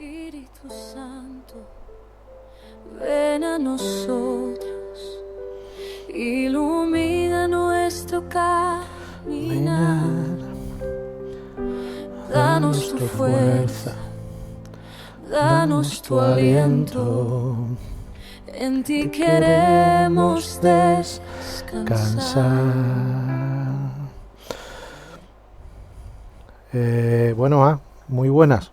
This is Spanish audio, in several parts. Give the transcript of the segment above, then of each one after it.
Espíritu Santo, ven a nosotros, ilumina nuestro caminar, danos tu fuerza, danos tu aliento, en ti queremos descansar. Muy buenas.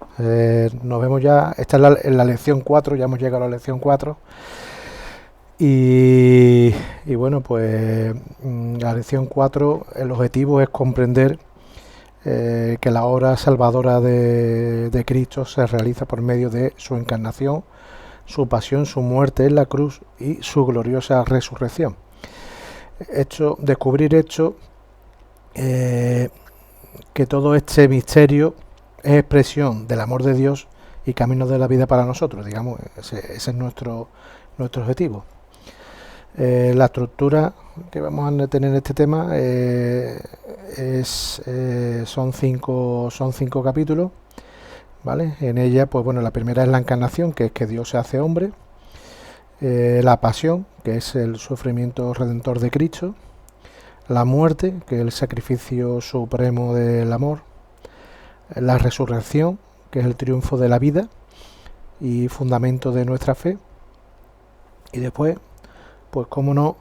Nos vemos ya. Esta es la lección 4, ya hemos llegado a la lección 4. Y bueno, pues la lección 4, el objetivo es comprender que la obra salvadora de Cristo se realiza por medio de su encarnación, su pasión, su muerte en la cruz y su gloriosa resurrección. Descubrir que todo este misterio es expresión del amor de Dios y camino de la vida para nosotros, digamos, ese es nuestro objetivo. La estructura que vamos a tener en este tema son cinco capítulos, ¿vale? En ella, pues bueno, la primera es la encarnación, que es que Dios se hace hombre, la pasión, que es el sufrimiento redentor de Cristo, la muerte, que es el sacrificio supremo del amor, la resurrección, que es el triunfo de la vida y fundamento de nuestra fe, y después, pues cómo no,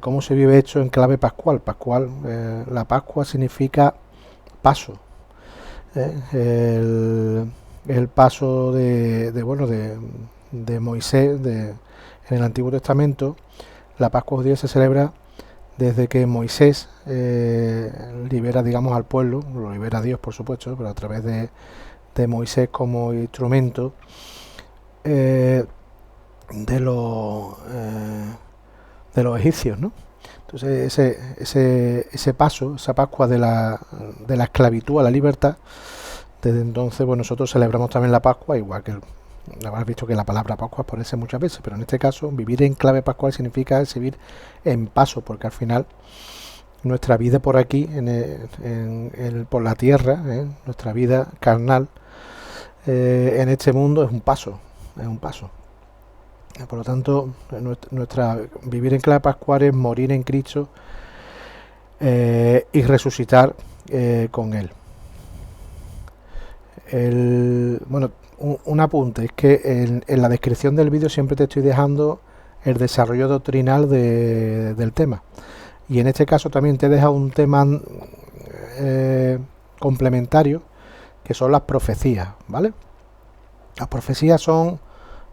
cómo se vive esto en clave pascual. La Pascua significa paso, el paso de Moisés en el Antiguo Testamento. La Pascua judía se celebra desde que Moisés libera, digamos, al pueblo, lo libera Dios, por supuesto, pero a través de Moisés como instrumento de los egipcios, ¿no? Entonces ese paso, esa Pascua de la esclavitud a la libertad, desde entonces, pues nosotros celebramos también la Pascua, igual que habrás visto que la palabra Pascua aparece muchas veces, pero en este caso vivir en clave pascual significa vivir en paso, porque al final nuestra vida por aquí, por la tierra, nuestra vida carnal en este mundo es un paso. Por lo tanto, vivir en clave pascual es morir en Cristo y resucitar con Él. Un apunte es que en la descripción del vídeo siempre te estoy dejando el desarrollo doctrinal del tema, y en este caso también te he dejado un tema complementario, que son las profecías, ¿vale? Las profecías son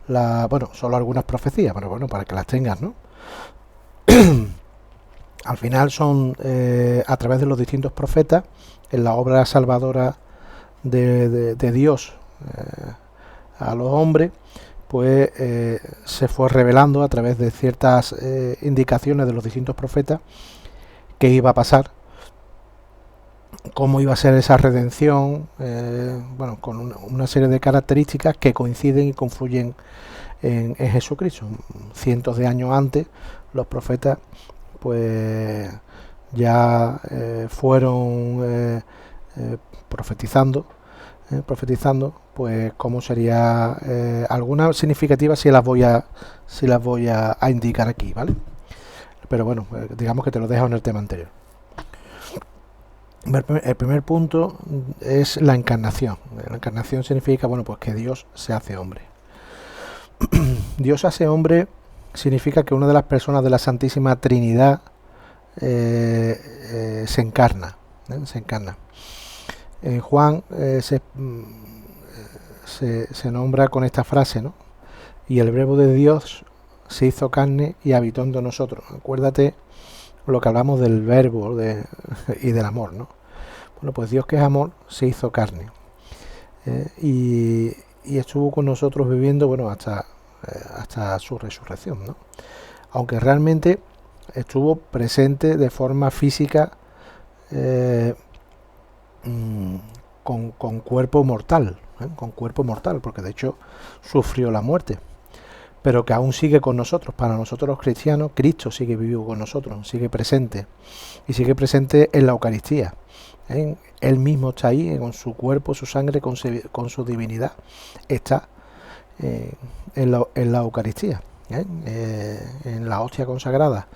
solo algunas profecías, pero bueno, para que las tengas, ¿no? Al final son a través de los distintos profetas en la obra salvadora de Dios a los hombres, pues se fue revelando a través de ciertas indicaciones de los distintos profetas qué iba a pasar, cómo iba a ser esa redención, con una serie de características que coinciden y confluyen en Jesucristo. Cientos de años antes, los profetas pues ya fueron profetizando, pues cómo sería algunas significativas si las voy a indicar aquí, ¿vale? Pero bueno, digamos que te lo dejo en el tema anterior. El primer punto es la encarnación. La encarnación significa, pues que Dios se hace hombre. Dios se hace hombre significa que una de las personas de la Santísima Trinidad se encarna. En Juan se nombra con esta frase, ¿no? Y el verbo de Dios se hizo carne y habitó entre nosotros. Acuérdate lo que hablamos del verbo y del amor, ¿no? Bueno, pues Dios, que es amor, se hizo carne y estuvo con nosotros viviendo, hasta su resurrección, ¿no? Aunque realmente estuvo presente de forma física con cuerpo mortal, porque de hecho sufrió la muerte, pero que aún sigue con nosotros. Para nosotros los cristianos, Cristo sigue vivo con nosotros, sigue presente, y sigue presente en la Eucaristía. Él mismo está ahí, con su cuerpo, su sangre, con su divinidad, está en la Eucaristía, en la hostia consagrada,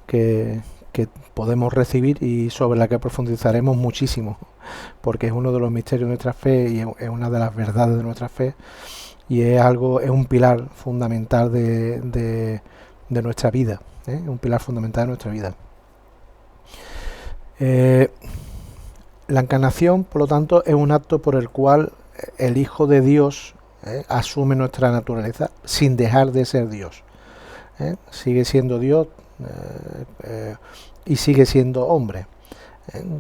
que podemos recibir y sobre la que profundizaremos muchísimo, porque es uno de los misterios de nuestra fe y es una de las verdades de nuestra fe, y es un pilar fundamental de nuestra vida, un pilar fundamental de nuestra vida. La encarnación, por lo tanto, es un acto por el cual el Hijo de Dios asume nuestra naturaleza sin dejar de ser Dios. Sigue siendo Dios y sigue siendo hombre.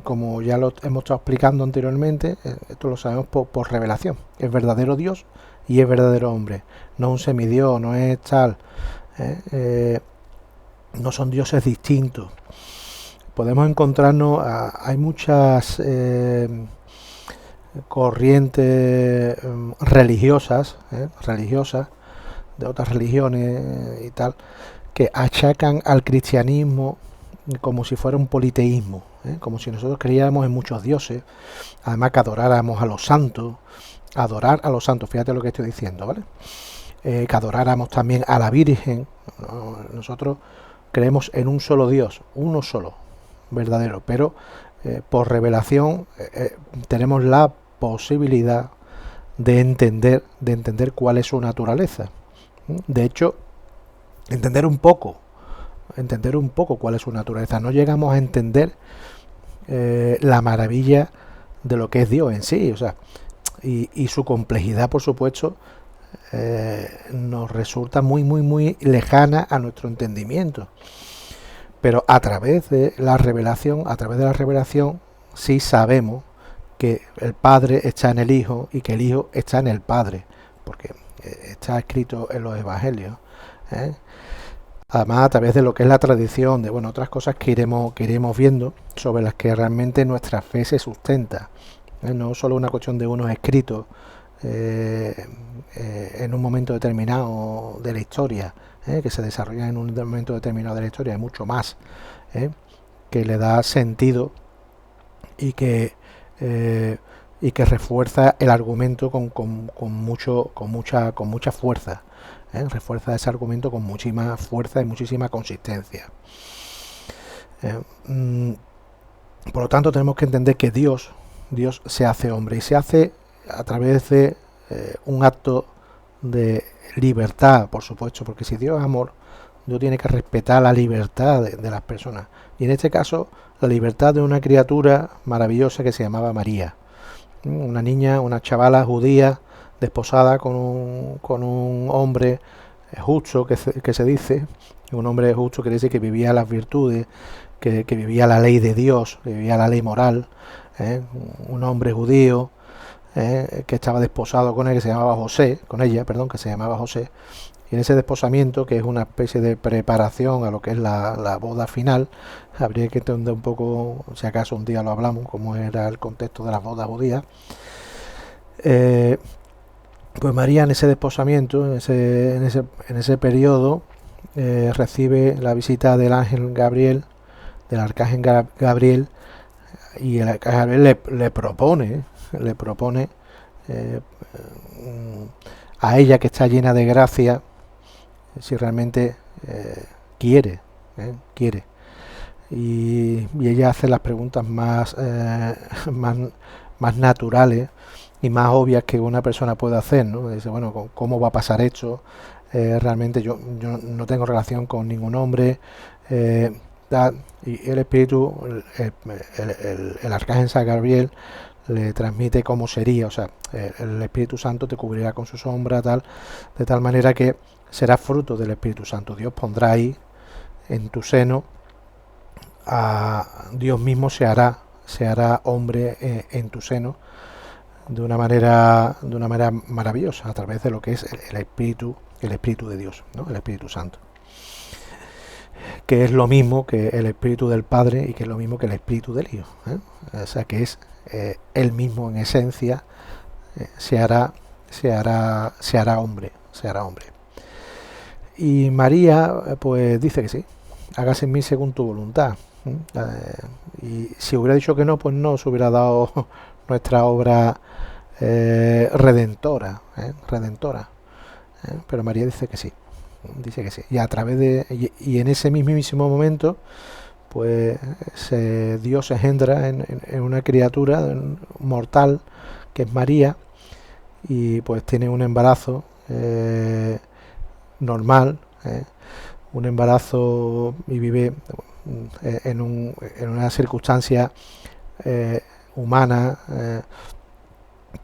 Como ya lo hemos estado explicando anteriormente, esto lo sabemos por revelación. Es verdadero Dios y es verdadero hombre. No es un semidios, no es tal. No son dioses distintos. Podemos encontrarnos, hay muchas corrientes religiosas de otras religiones y tal, que achacan al cristianismo como si fuera un politeísmo, como si nosotros creyéramos en muchos dioses, además que adoráramos a los santos, fíjate lo que estoy diciendo, ¿vale? Que adoráramos también a la Virgen. Nosotros creemos en un solo Dios, uno solo, verdadero, pero por revelación tenemos la posibilidad de entender cuál es su naturaleza. De hecho, entender un poco cuál es su naturaleza. No llegamos a entender la maravilla de lo que es Dios en sí, o sea, y su complejidad, por supuesto, nos resulta muy, muy, muy lejana a nuestro entendimiento. Pero a través de la revelación, sí sabemos que el Padre está en el Hijo y que el Hijo está en el Padre, porque está escrito en los Evangelios. Además, a través de lo que es la tradición, de otras cosas que iremos viendo, sobre las que realmente nuestra fe se sustenta. No solo una cuestión de unos escritos en un momento determinado de la historia, que se desarrolla en un momento determinado de la historia, hay mucho más que le da sentido y que refuerza el argumento con mucha fuerza. Refuerza ese argumento con muchísima fuerza y muchísima consistencia. Por lo tanto, tenemos que entender que Dios se hace hombre y se hace a través de un acto de libertad, por supuesto, porque si Dios es amor, Dios tiene que respetar la libertad de las personas, y en este caso la libertad de una criatura maravillosa que se llamaba María, una niña, una chavala judía desposada con un hombre justo, que se dice. Un hombre justo quiere decir que vivía las virtudes, que vivía la ley de Dios, que vivía la ley moral, un hombre judío que estaba desposado con él, que se llamaba José, que se llamaba José, y en ese desposamiento, que es una especie de preparación a lo que es la boda final, habría que entender un poco, si acaso un día lo hablamos, cómo era el contexto de las bodas judías. Pues María, en ese desposamiento, en ese periodo, recibe la visita del arcángel Gabriel, y el arcángel Gabriel le propone a ella, que está llena de gracia, si realmente quiere, y ella hace las preguntas más naturales y más obvias que una persona puede hacer, ¿no? Dice, ¿cómo va a pasar esto? Realmente yo no tengo relación con ningún hombre, y el espíritu, el arcángel San Gabriel le transmite cómo sería, o sea, el Espíritu Santo te cubrirá con su sombra, de tal manera que será fruto del Espíritu Santo. Dios pondrá ahí en tu seno, Dios mismo se hará hombre en tu seno, de una manera maravillosa, a través de lo que es el Espíritu de Dios, ¿no? El Espíritu Santo, que es lo mismo que el Espíritu del Padre y que es lo mismo que el Espíritu del Hijo, o sea, que es él mismo en esencia, se hará hombre. Y María pues dice que sí, hágase en mí según tu voluntad. Y si hubiera dicho que no, pues no se hubiera dado nuestra obra redentora, redentora. Pero María dice que sí, y a través de y en ese mismísimo momento, pues Dios se engendra en una criatura mortal que es María, y pues tiene un embarazo normal, un embarazo, y vive en una circunstancia humana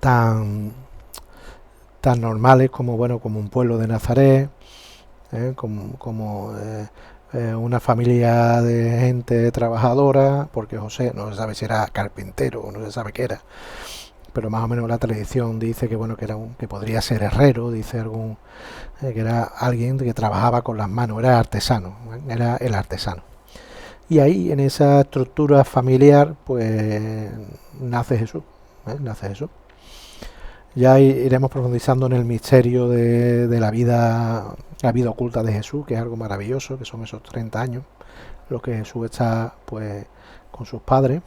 tan normales como como un pueblo de Nazaret, como una familia de gente trabajadora, porque José no se sabe si era carpintero o no se sabe qué era, pero más o menos la tradición dice que que podría ser herrero, dice que era alguien que trabajaba con las manos, era artesano, era el artesano. Y ahí, en esa estructura familiar, pues nace Jesús, nace Jesús. Ya iremos profundizando en el misterio de la vida oculta de Jesús, que es algo maravilloso, que son esos 30 años, los que Jesús está pues con sus padres,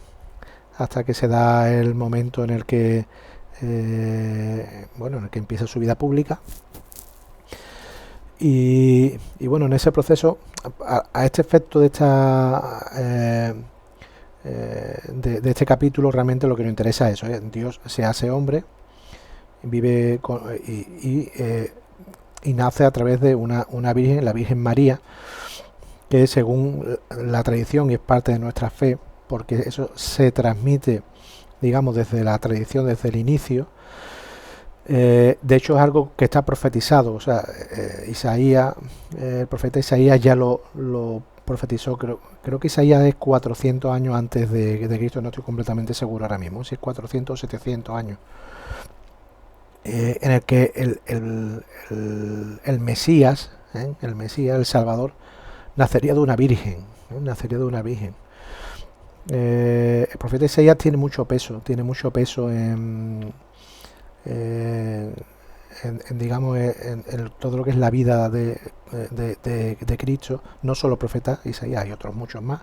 hasta que se da el momento en el que empieza su vida pública. Y bueno, en ese proceso, a este efecto de de este capítulo, realmente lo que nos interesa es eso, Dios se hace hombre, vive y nace a través de una virgen, la Virgen María, que según la tradición, y es parte de nuestra fe, porque eso se transmite, digamos, desde la tradición, desde el inicio. De hecho, es algo que está profetizado. O sea, Isaías, el profeta Isaías ya lo profetizó. Creo que Isaías es 400 años antes de Cristo. No estoy completamente seguro ahora mismo, si es 400 o 700 años. En el que el Mesías, el Salvador, nacería de una virgen. Nacería de una virgen. El profeta Isaías tiene mucho peso digamos, en todo lo que es la vida de Cristo. No solo el profeta Isaías, hay otros muchos más,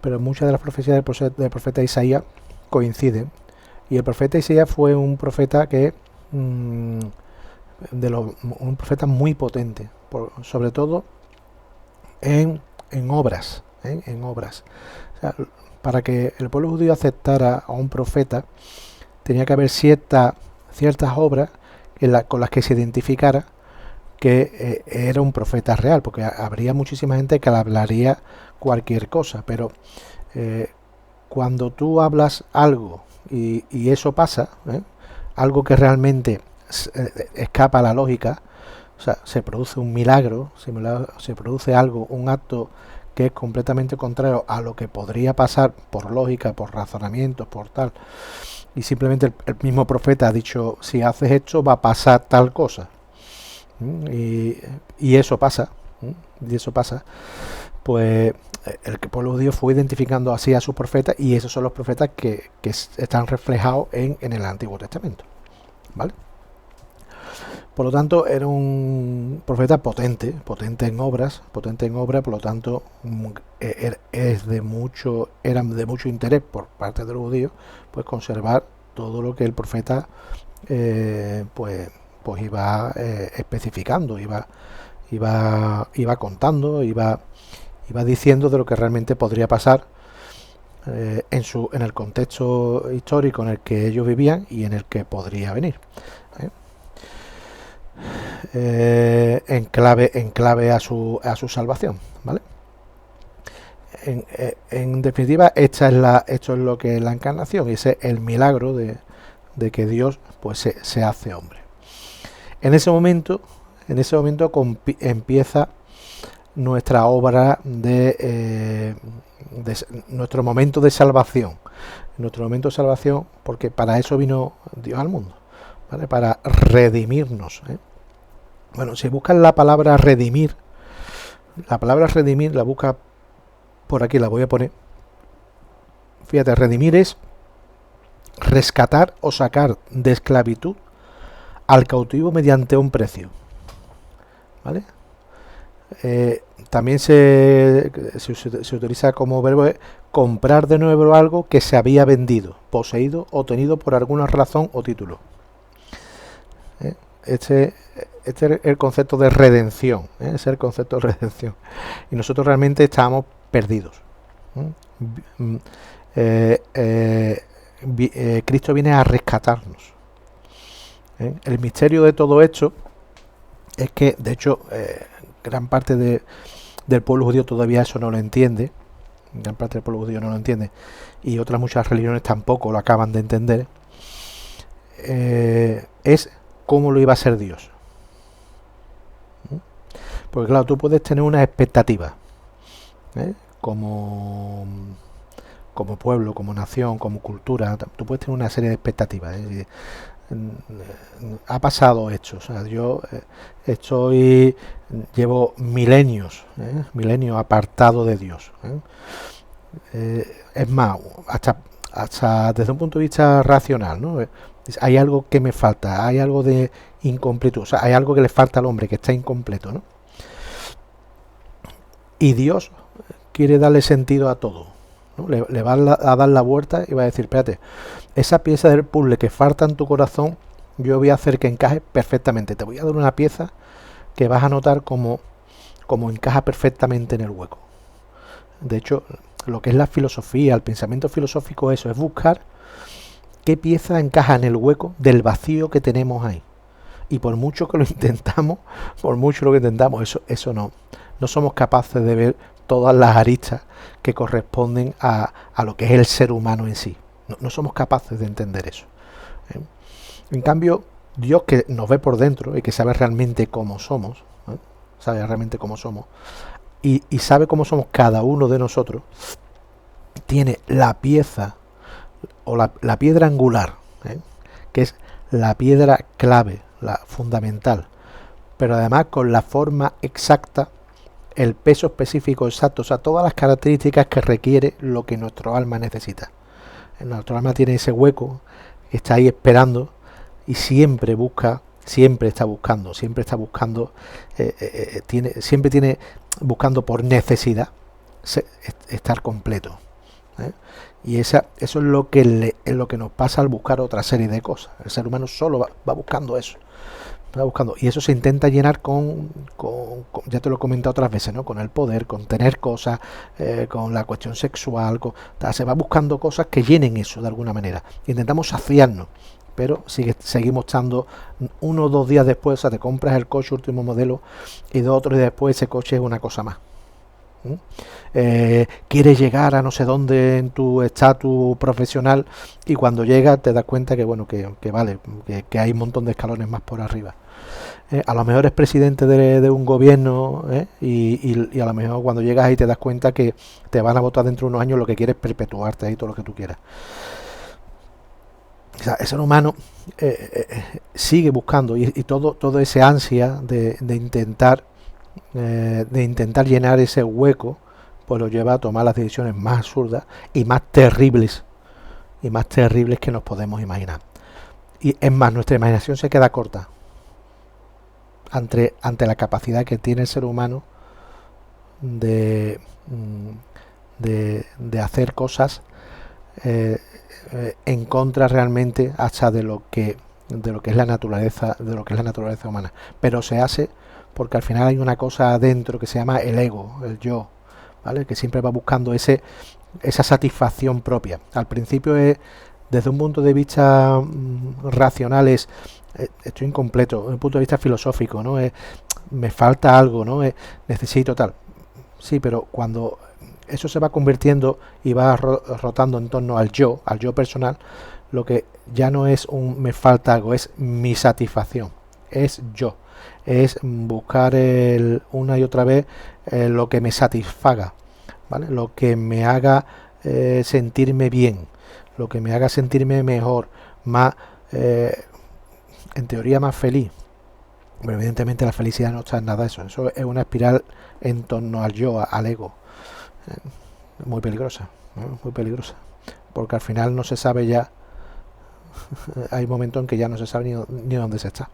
pero muchas de las profecías del profeta Isaías coinciden. Y el profeta Isaías fue un profeta un profeta muy potente, sobre todo en obras, en obras. O sea, para que el pueblo judío aceptara a un profeta, tenía que haber ciertas obras con las que se identificara que era un profeta real, porque habría muchísima gente que le hablaría cualquier cosa, pero cuando tú hablas algo y eso pasa, algo que realmente escapa a la lógica, o sea, se produce un milagro, se produce algo, un acto que es completamente contrario a lo que podría pasar por lógica, por razonamientos, por tal, y simplemente el mismo profeta ha dicho, si haces esto va a pasar tal cosa, y eso pasa, pues el pueblo judío fue identificando así a sus profetas, y esos son los profetas que están reflejados en el Antiguo Testamento, ¿vale? Por lo tanto, era un profeta potente en obras, por lo tanto, era de mucho interés por parte de los judíos, pues conservar todo lo que el profeta pues iba especificando, iba contando, iba diciendo de lo que realmente podría pasar en el contexto histórico en el que ellos vivían y en el que podría venir. En clave a su salvación, ¿vale? En definitiva, esto es lo que es la encarnación, y ese es el milagro de que Dios pues se hace hombre. En ese momento empieza nuestra obra de nuestro momento de salvación, porque para eso vino Dios al mundo, ¿vale? Para redimirnos, Bueno, si buscas la palabra redimir, la busca por aquí, la voy a poner. Fíjate, redimir es rescatar o sacar de esclavitud al cautivo mediante un precio, ¿vale? también se utiliza como verbo comprar de nuevo algo que se había vendido, poseído o tenido por alguna razón o título. Este es el concepto de redención, es el concepto de redención. Y nosotros realmente estábamos perdidos. Cristo viene a rescatarnos. El misterio de todo esto es que, de hecho, gran parte del pueblo judío todavía eso no lo entiende. Gran parte del pueblo judío no lo entiende. Y otras muchas religiones tampoco lo acaban de entender. Es cómo lo iba a ser Dios. Porque claro, tú puedes tener una expectativa, como pueblo, como nación, como cultura. Tú puedes tener una serie de expectativas. Ha pasado esto, o sea, yo llevo milenios apartado de Dios. Es más, hasta desde un punto de vista racional, ¿no? Hay algo que me falta, hay algo de incompleto, o sea, hay algo que le falta al hombre que está incompleto, ¿no? Y Dios quiere darle sentido a todo, ¿no? Le va a dar la vuelta y va a decir, espérate, esa pieza del puzzle que falta en tu corazón, yo voy a hacer que encaje perfectamente. Te voy a dar una pieza que vas a notar como encaja perfectamente en el hueco. De hecho, lo que es la filosofía, el pensamiento filosófico, eso es buscar qué pieza encaja en el hueco del vacío que tenemos ahí. Y por mucho que lo intentamos, eso no somos capaces de ver todas las aristas que corresponden a lo que es el ser humano en sí. No somos capaces de entender eso. En cambio, Dios, que nos ve por dentro y que sabe realmente cómo somos, y sabe cómo somos cada uno de nosotros, tiene la pieza o la piedra angular, que es la piedra clave, la fundamental, pero además con la forma exacta, el peso específico exacto, o sea, todas las características que requiere lo que nuestro alma necesita. Nuestro alma tiene ese hueco, está ahí esperando y siempre está buscando, tiene buscando por necesidad estar completo. Y eso es lo que nos pasa al buscar otra serie de cosas. El ser humano solo va buscando eso. Y eso se intenta llenar con ya te lo he comentado otras veces, ¿no? Con el poder, con tener cosas, con la cuestión sexual, se va buscando cosas que llenen eso de alguna manera. Intentamos saciarnos, pero seguimos estando 1 o 2 días después, o sea, te compras el coche último modelo y 2 o 3 días después ese coche es una cosa más. Quieres llegar a no sé dónde en tu estatus profesional y cuando llegas te das cuenta que bueno, que hay un montón de escalones más por arriba. A lo mejor es presidente de un gobierno, y a lo mejor cuando llegas ahí te das cuenta que te van a votar dentro de unos años, lo que quieres es perpetuarte ahí todo lo que tú quieras. O sea, el ser humano sigue buscando y todo ese ansia de intentar llenar ese hueco, pues lo lleva a tomar las decisiones más absurdas y más terribles que nos podemos imaginar. Y es más, nuestra imaginación se queda corta ante la capacidad que tiene el ser humano de hacer cosas en contra realmente hasta de lo que es la naturaleza humana, pero se hace porque al final hay una cosa adentro que se llama el ego, el yo, ¿vale? Que siempre va buscando esa satisfacción propia. Al principio desde un punto de vista racional estoy incompleto, desde un punto de vista filosófico, ¿no? Me falta algo, ¿no? Necesito tal. Sí, pero cuando eso se va convirtiendo y va rotando en torno al yo personal, lo que ya no es me falta algo, es mi satisfacción, es yo. Es buscar una y otra vez lo que me satisfaga, ¿vale? Lo que me haga sentirme bien, lo que me haga sentirme mejor, más, en teoría más feliz. Pero evidentemente la felicidad no está en nada de eso. Eso es una espiral en torno al yo, al ego. Muy peligrosa, ¿no? Muy peligrosa. Porque al final no se sabe ya. Hay momentos en que ya no se sabe ni dónde se está.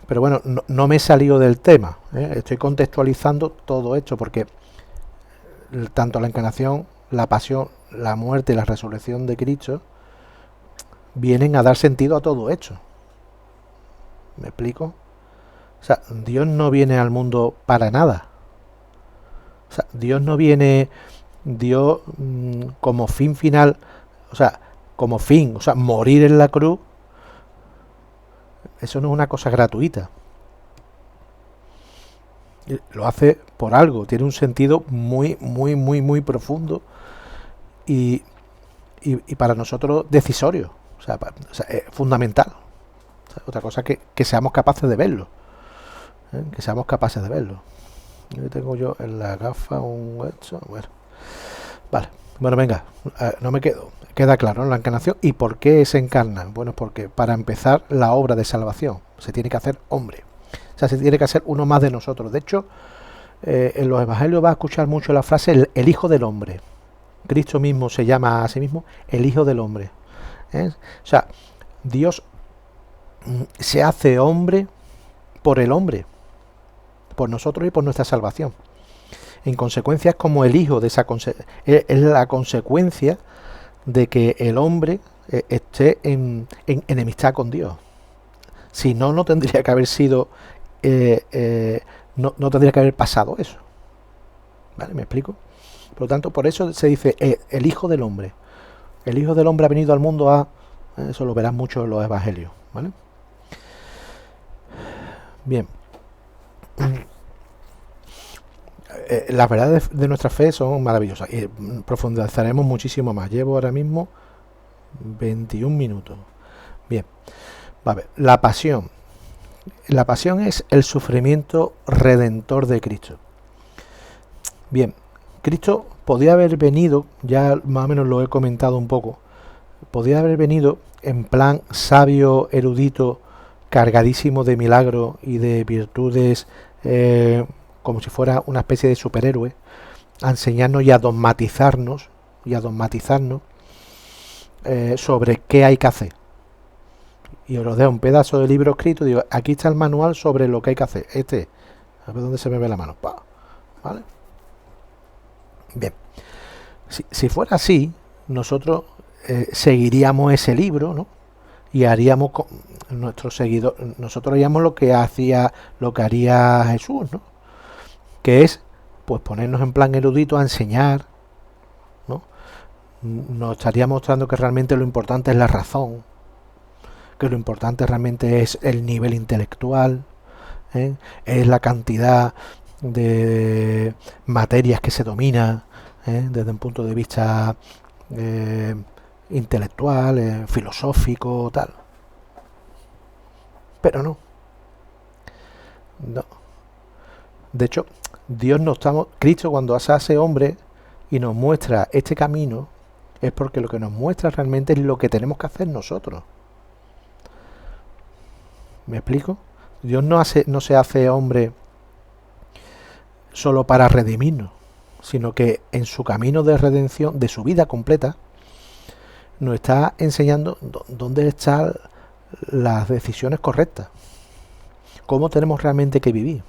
Pero bueno, no me he salido del tema, ¿eh? Estoy contextualizando todo esto porque tanto la encarnación, la pasión, la muerte y la resurrección de Cristo vienen a dar sentido a todo esto. ¿Me explico? O sea, Dios no viene al mundo para nada. O sea, Dios no viene, Dios como fin final, o sea, como fin, o sea, morir en la cruz, eso no es una cosa gratuita. Lo hace por algo, tiene un sentido muy, muy, muy, muy profundo y, y para nosotros decisorio, o sea, fundamental. O sea, otra cosa que seamos capaces de verlo, ¿eh? Que seamos capaces de verlo. Yo tengo yo en la gafa un hecho, bueno, vale, bueno, venga, no me queda claro, ¿no? La encarnación y por qué se encarna. Bueno, porque para empezar la obra de salvación se tiene que hacer hombre, o sea, se tiene que hacer uno más de nosotros. De hecho, en los evangelios va a escuchar mucho la frase el Hijo del Hombre. Cristo mismo se llama a sí mismo el Hijo del Hombre, ¿eh? O sea, Dios se hace hombre por el hombre, por nosotros y por nuestra salvación. En consecuencia es como el hijo de esa es la consecuencia de que el hombre esté en enemistad con Dios. Si no, no tendría que haber sido no tendría que haber pasado eso. ¿Vale? ¿Me explico? Por lo tanto, por eso se dice el Hijo del Hombre. El Hijo del Hombre ha venido al mundo a... eso lo verás mucho en los evangelios, ¿vale? Bien. Las verdades de nuestra fe son maravillosas y profundizaremos muchísimo más. Llevo ahora mismo 21 minutos. Bien. A ver, la pasión. La pasión es el sufrimiento redentor de Cristo. Bien, Cristo podía haber venido, ya más o menos lo he comentado un poco, podía haber venido en plan sabio, erudito, cargadísimo de milagros y de virtudes, como si fuera una especie de superhéroe, a enseñarnos y a dogmatizarnos sobre qué hay que hacer. Y os dejo un pedazo de libro escrito, digo, aquí está el manual sobre lo que hay que hacer. A ver dónde se me ve la mano. ¿Vale? Bien. Si fuera así, nosotros seguiríamos ese libro, ¿no? Y haríamos con nuestros seguidores, nosotros haríamos lo que haría Jesús, ¿no? Que es, pues, ponernos en plan erudito a enseñar, ¿no? Nos estaría mostrando que realmente lo importante es la razón, que lo importante realmente es el nivel intelectual, ¿eh? Es la cantidad de materias que se domina, desde un punto de vista intelectual, filosófico, tal. Pero no. De hecho, Cristo cuando se hace hombre y nos muestra este camino, es porque lo que nos muestra realmente es lo que tenemos que hacer nosotros. ¿Me explico? Dios no se hace hombre solo para redimirnos, sino que en su camino de redención, de su vida completa, nos está enseñando dónde están las decisiones correctas, cómo tenemos realmente que vivir.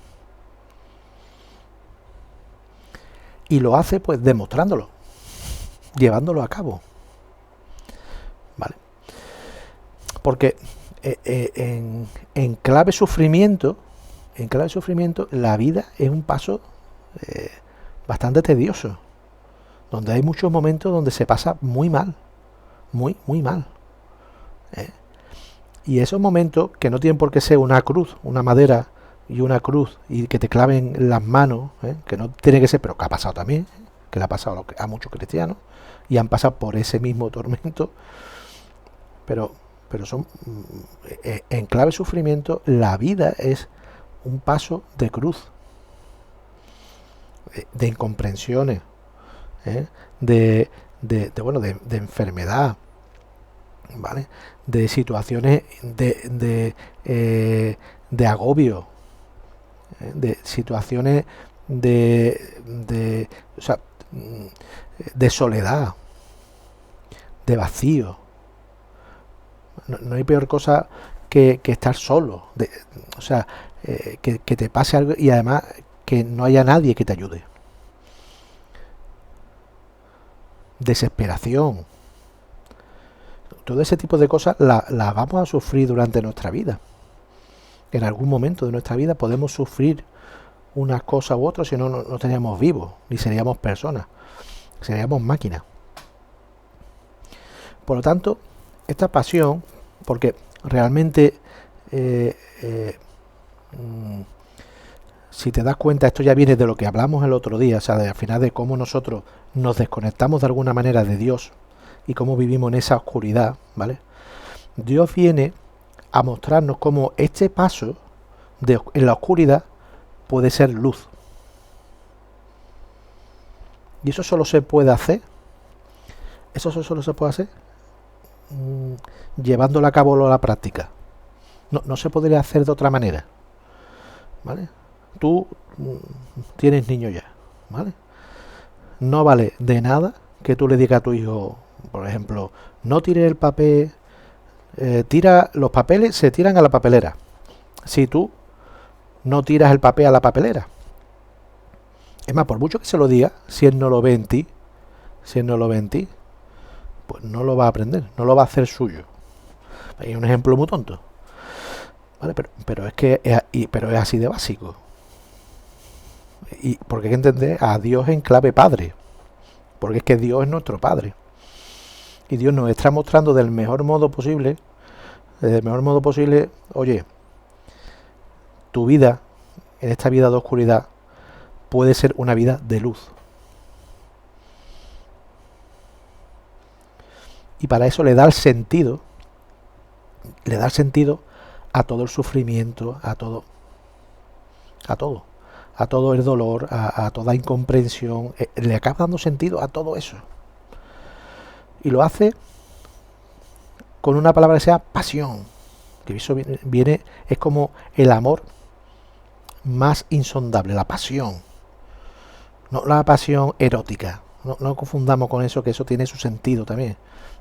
Y lo hace pues demostrándolo, llevándolo a cabo. ¿Vale? Porque en clave sufrimiento, la vida es un paso bastante tedioso, donde hay muchos momentos donde se pasa muy mal, muy mal. Y esos momentos, que no tienen por qué ser una cruz, una madera y una cruz, y que te claven las manos, que no tiene que ser, pero que ha pasado también, que le ha pasado a muchos cristianos, y han pasado por ese mismo tormento, pero son en clave sufrimiento. La vida es un paso de cruz, de incomprensiones, de enfermedad, ¿vale? De situaciones de agobio, de situaciones de soledad, de vacío. No hay peor cosa que estar solo, o sea, que te pase algo y además que no haya nadie que te ayude. Desesperación. Todo ese tipo de cosas las vamos a sufrir durante nuestra vida. En algún momento de nuestra vida podemos sufrir unas cosas u otras, si no, no estaríamos vivos, ni seríamos personas, seríamos máquinas. Por lo tanto, esta pasión, porque realmente si te das cuenta, esto ya viene de lo que hablamos el otro día, o sea, al final de cómo nosotros nos desconectamos de alguna manera de Dios y cómo vivimos en esa oscuridad, ¿vale? Dios viene a mostrarnos cómo este paso en la oscuridad puede ser luz. Y eso solo se puede hacer, llevándolo a cabo a la práctica. No se podría hacer de otra manera, ¿vale? Tú tienes niño ya, ¿vale? No vale de nada que tú le digas a tu hijo, por ejemplo, no tires el papel, los papeles se tiran a la papelera. Si tú no tiras el papel a la papelera, es más, por mucho que se lo diga, si él no lo ve en ti, pues no lo va a aprender, no lo va a hacer suyo. Hay un ejemplo muy tonto, ¿vale? Pero es así de básico. Y porque hay que entender a Dios en clave padre, porque es que Dios es nuestro padre y Dios nos está mostrando del mejor modo posible, oye, tu vida en esta vida de oscuridad puede ser una vida de luz, y para eso le da el sentido a todo el sufrimiento, a todo el dolor, a toda incomprensión, le acaba dando sentido a todo eso. Y lo hace con una palabra que sea pasión, que eso viene, es como el amor más insondable, la pasión. No la pasión erótica, no confundamos con eso, que eso tiene su sentido también.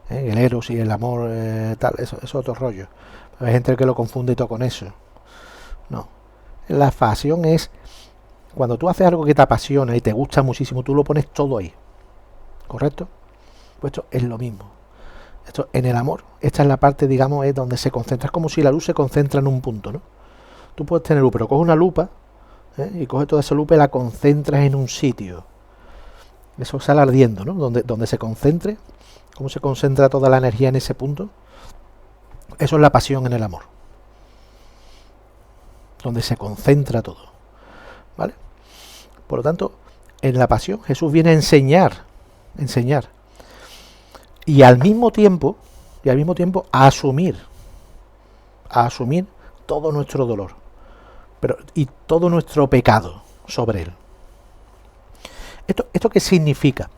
El eros y el amor, tal, eso es otro rollo. Hay gente que lo confunde todo con eso. No. La pasión es cuando tú haces algo que te apasiona y te gusta muchísimo, tú lo pones todo ahí. ¿Correcto? Pues esto es lo mismo. Esto en el amor, esta es la parte, digamos, es donde se concentra. Es como si la luz se concentra en un punto, ¿no? Tú puedes tener luz, pero coges una lupa y coges toda esa lupa y la concentras en un sitio. Eso sale ardiendo, ¿no? Donde se concentre, cómo se concentra toda la energía en ese punto. Eso es la pasión en el amor. Donde se concentra todo. ¿Vale? Por lo tanto, en la pasión Jesús viene a enseñar y al mismo tiempo a asumir todo nuestro dolor, y todo nuestro pecado sobre él. ¿Esto qué significa?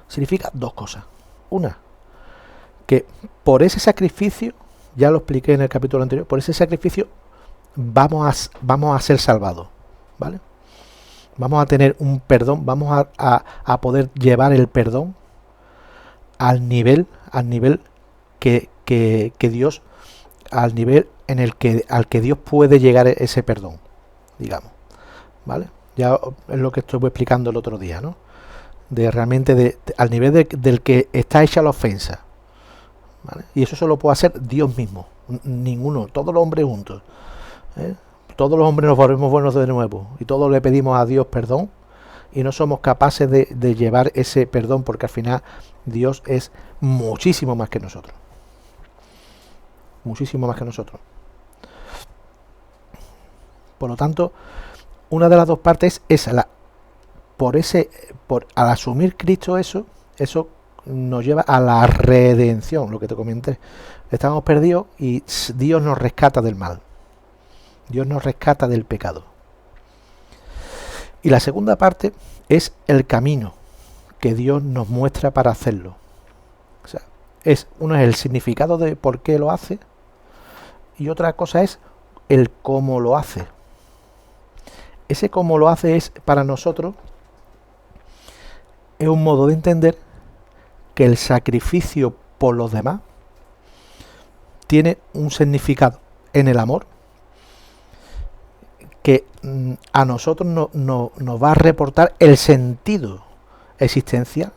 Significa dos cosas. Una, que por ese sacrificio, ya lo expliqué en el capítulo anterior, por ese sacrificio vamos a ser salvados, ¿vale? Vamos a tener un perdón, vamos a poder llevar el perdón al nivel que Dios, al nivel al que Dios puede llegar ese perdón, digamos, ¿vale? Ya es lo que estuve explicando el otro día, ¿no? De realmente al nivel del que está hecha la ofensa, ¿vale? Y eso solo puede hacer Dios mismo, ninguno, todos los hombres juntos, ¿eh? Todos los hombres nos volvemos buenos de nuevo y todos le pedimos a Dios perdón y no somos capaces de llevar ese perdón, porque al final Dios es muchísimo más que nosotros, por lo tanto, una de las dos partes es al asumir Cristo eso nos lleva a la redención, lo que te comenté. Estamos perdidos y Dios nos rescata del mal. Dios nos rescata del pecado. Y la segunda parte es el camino que Dios nos muestra para hacerlo. O sea, uno es el significado de por qué lo hace, y otra cosa es el cómo lo hace. Ese cómo lo hace es, para nosotros, es un modo de entender que el sacrificio por los demás tiene un significado en el amor que a nosotros nos va a reportar el sentido existencial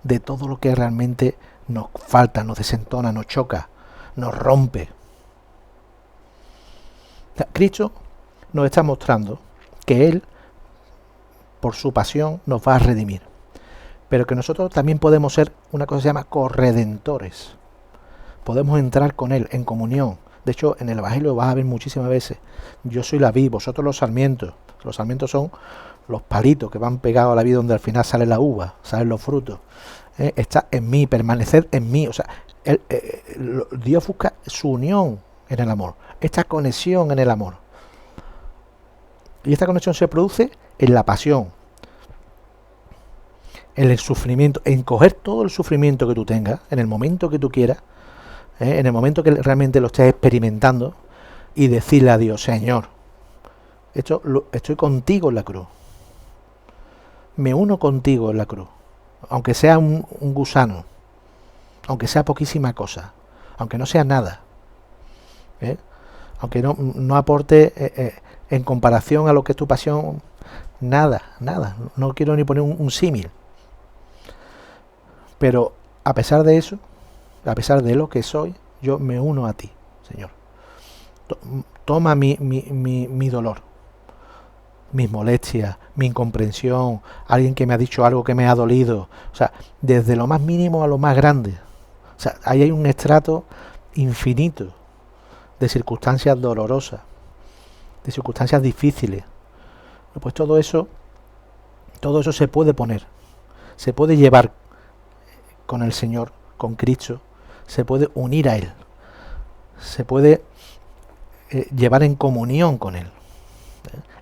de todo lo que realmente nos falta, nos desentona, nos choca, nos rompe. Cristo nos está mostrando que Él, por su pasión, nos va a redimir, pero que nosotros también podemos ser una cosa que se llama corredentores. Podemos entrar con Él en comunión. De hecho, en el Evangelio vas a ver muchísimas veces: yo soy la vid, vosotros los sarmientos. Los sarmientos son los palitos que van pegados a la vid, donde al final sale la uva, salen los frutos. Está en mí, permaneced en mí. O sea, Dios busca su unión en el amor, esta conexión en el amor. Y esta conexión se produce en la pasión, en el sufrimiento, en coger todo el sufrimiento que tú tengas, en el momento que tú quieras, en el momento que realmente lo estés experimentando, y decirle a Dios: Señor, estoy contigo en la cruz, me uno contigo en la cruz, aunque sea un gusano, aunque sea poquísima cosa, aunque no sea nada, aunque no aporte en comparación a lo que es tu pasión, nada, no quiero ni poner un símil, pero a pesar de eso, a pesar de lo que soy, yo me uno a ti, Señor. Toma mi dolor, mis molestias, mi incomprensión, alguien que me ha dicho algo que me ha dolido, o sea, desde lo más mínimo a lo más grande. O sea, ahí hay un estrato infinito de circunstancias dolorosas, de circunstancias difíciles. Pues todo eso se puede poner, se puede llevar con el Señor, con Cristo, se puede unir a Él, se puede llevar en comunión con Él,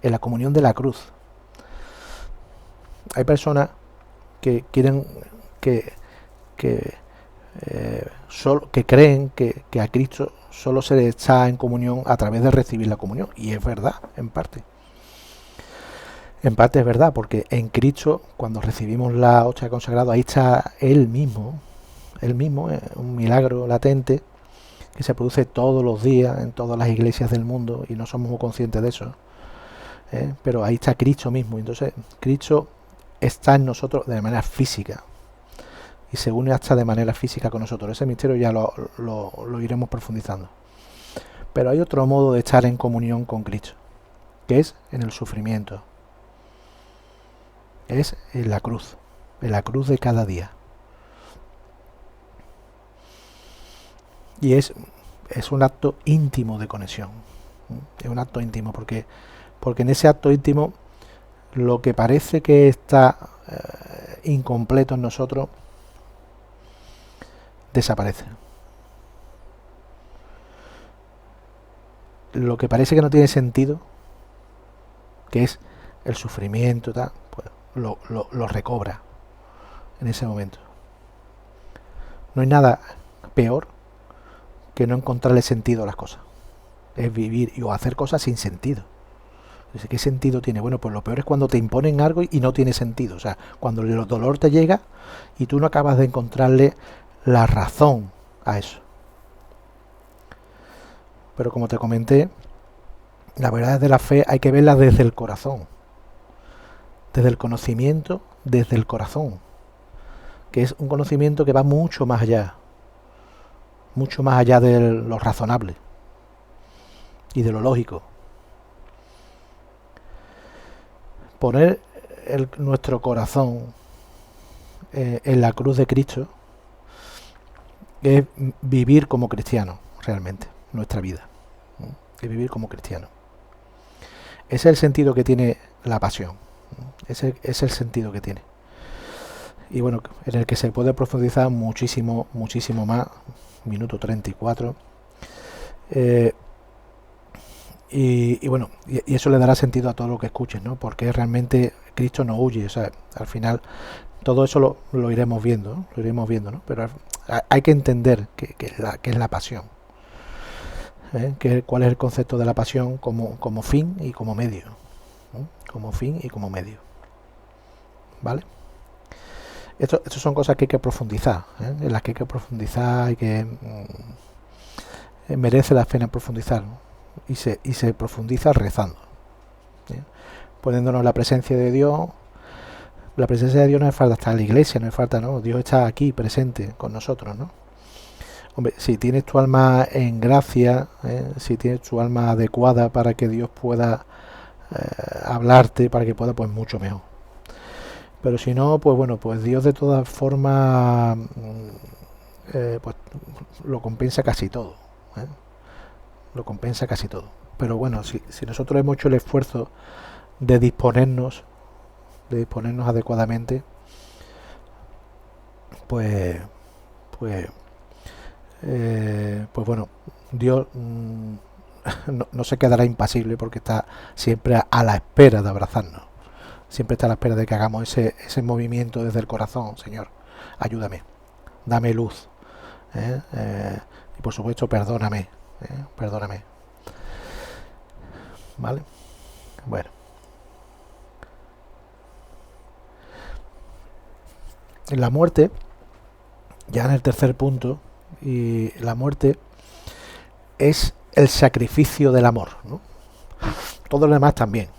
en la comunión de la cruz. Hay personas que quieren que creen que a Cristo solo se le está en comunión a través de recibir la comunión, y es verdad, en parte es verdad, porque en Cristo, cuando recibimos la hostia consagrada, ahí está Él mismo, un milagro latente que se produce todos los días en todas las iglesias del mundo, y no somos muy conscientes de eso, pero ahí está Cristo mismo. Entonces Cristo está en nosotros de manera física y se une hasta de manera física con nosotros. Ese misterio ya lo iremos profundizando, pero hay otro modo de estar en comunión con Cristo, que es en el sufrimiento, es en la cruz de cada día. Y es un acto íntimo de conexión. Es un acto íntimo porque en ese acto íntimo lo que parece que está incompleto en nosotros desaparece. Lo que parece que no tiene sentido, que es el sufrimiento, tal, pues lo recobra en ese momento. No hay nada peor que no encontrarle sentido a las cosas. Es vivir o hacer cosas sin sentido. ¿Qué sentido tiene? Bueno, pues lo peor es cuando te imponen algo y no tiene sentido. O sea, cuando el dolor te llega y tú no acabas de encontrarle la razón a eso. Pero como te comenté, la verdad de la fe hay que verla desde el corazón, desde el conocimiento, desde el corazón, que es un conocimiento que va mucho más allá de lo razonable y de lo lógico. Poner nuestro corazón en la cruz de Cristo es vivir como cristiano, realmente, nuestra vida. Es vivir como cristiano. Ese es el sentido que tiene la pasión. Ese es el sentido que tiene. Y bueno, en el que se puede profundizar muchísimo más. Minuto 34. Y bueno, y eso le dará sentido a todo lo que escuches, ¿no? Porque realmente Cristo no huye. O sea, al final todo eso lo iremos viendo, ¿no? Lo iremos viendo, ¿no? Pero hay que entender qué es la pasión. ¿Cuál es el concepto de la pasión como fin y como medio? Como fin y como medio. ¿Vale? Estas son cosas que hay que profundizar, en las que hay que profundizar, hay que merece la pena profundizar, ¿no? Y se profundiza rezando, ¿sí? Poniéndonos en la presencia de Dios. La presencia de Dios no es falta estar en la iglesia, no es falta, no, Dios está aquí presente con nosotros, ¿no? Hombre, si tienes tu alma en gracia, si tienes tu alma adecuada para que Dios pueda hablarte, para que pueda, pues mucho mejor. Pero si no, pues bueno, pues Dios de todas formas pues lo compensa casi todo, ¿eh? Lo compensa casi todo. Pero bueno, si nosotros hemos hecho el esfuerzo de disponernos adecuadamente, pues pues bueno, Dios no se quedará impasible, porque está siempre a la espera de abrazarnos, siempre está a la espera de que hagamos ese movimiento desde el corazón. Señor, ayúdame, dame luz, y por supuesto perdóname, ¿vale? Bueno, en la muerte, ya en el tercer punto, y la muerte es el sacrificio del amor, ¿no? Todo lo demás también,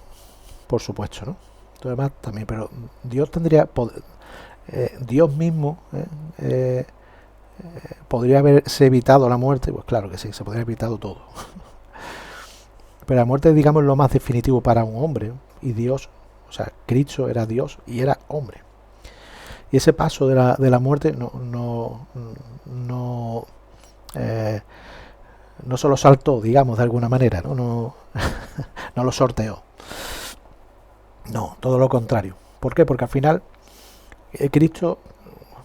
por supuesto, ¿no? Todo lo demás también, pero Dios tendría Dios mismo podría haberse evitado la muerte. Pues claro que sí, se podría haber evitado todo. Pero la muerte es, digamos, lo más definitivo para un hombre, ¿no? Y Dios, o sea, Cristo era Dios y era hombre. Y ese paso de la muerte no solo saltó, digamos, de alguna manera, no lo sorteó. No, todo lo contrario. ¿Por qué? Porque al final Cristo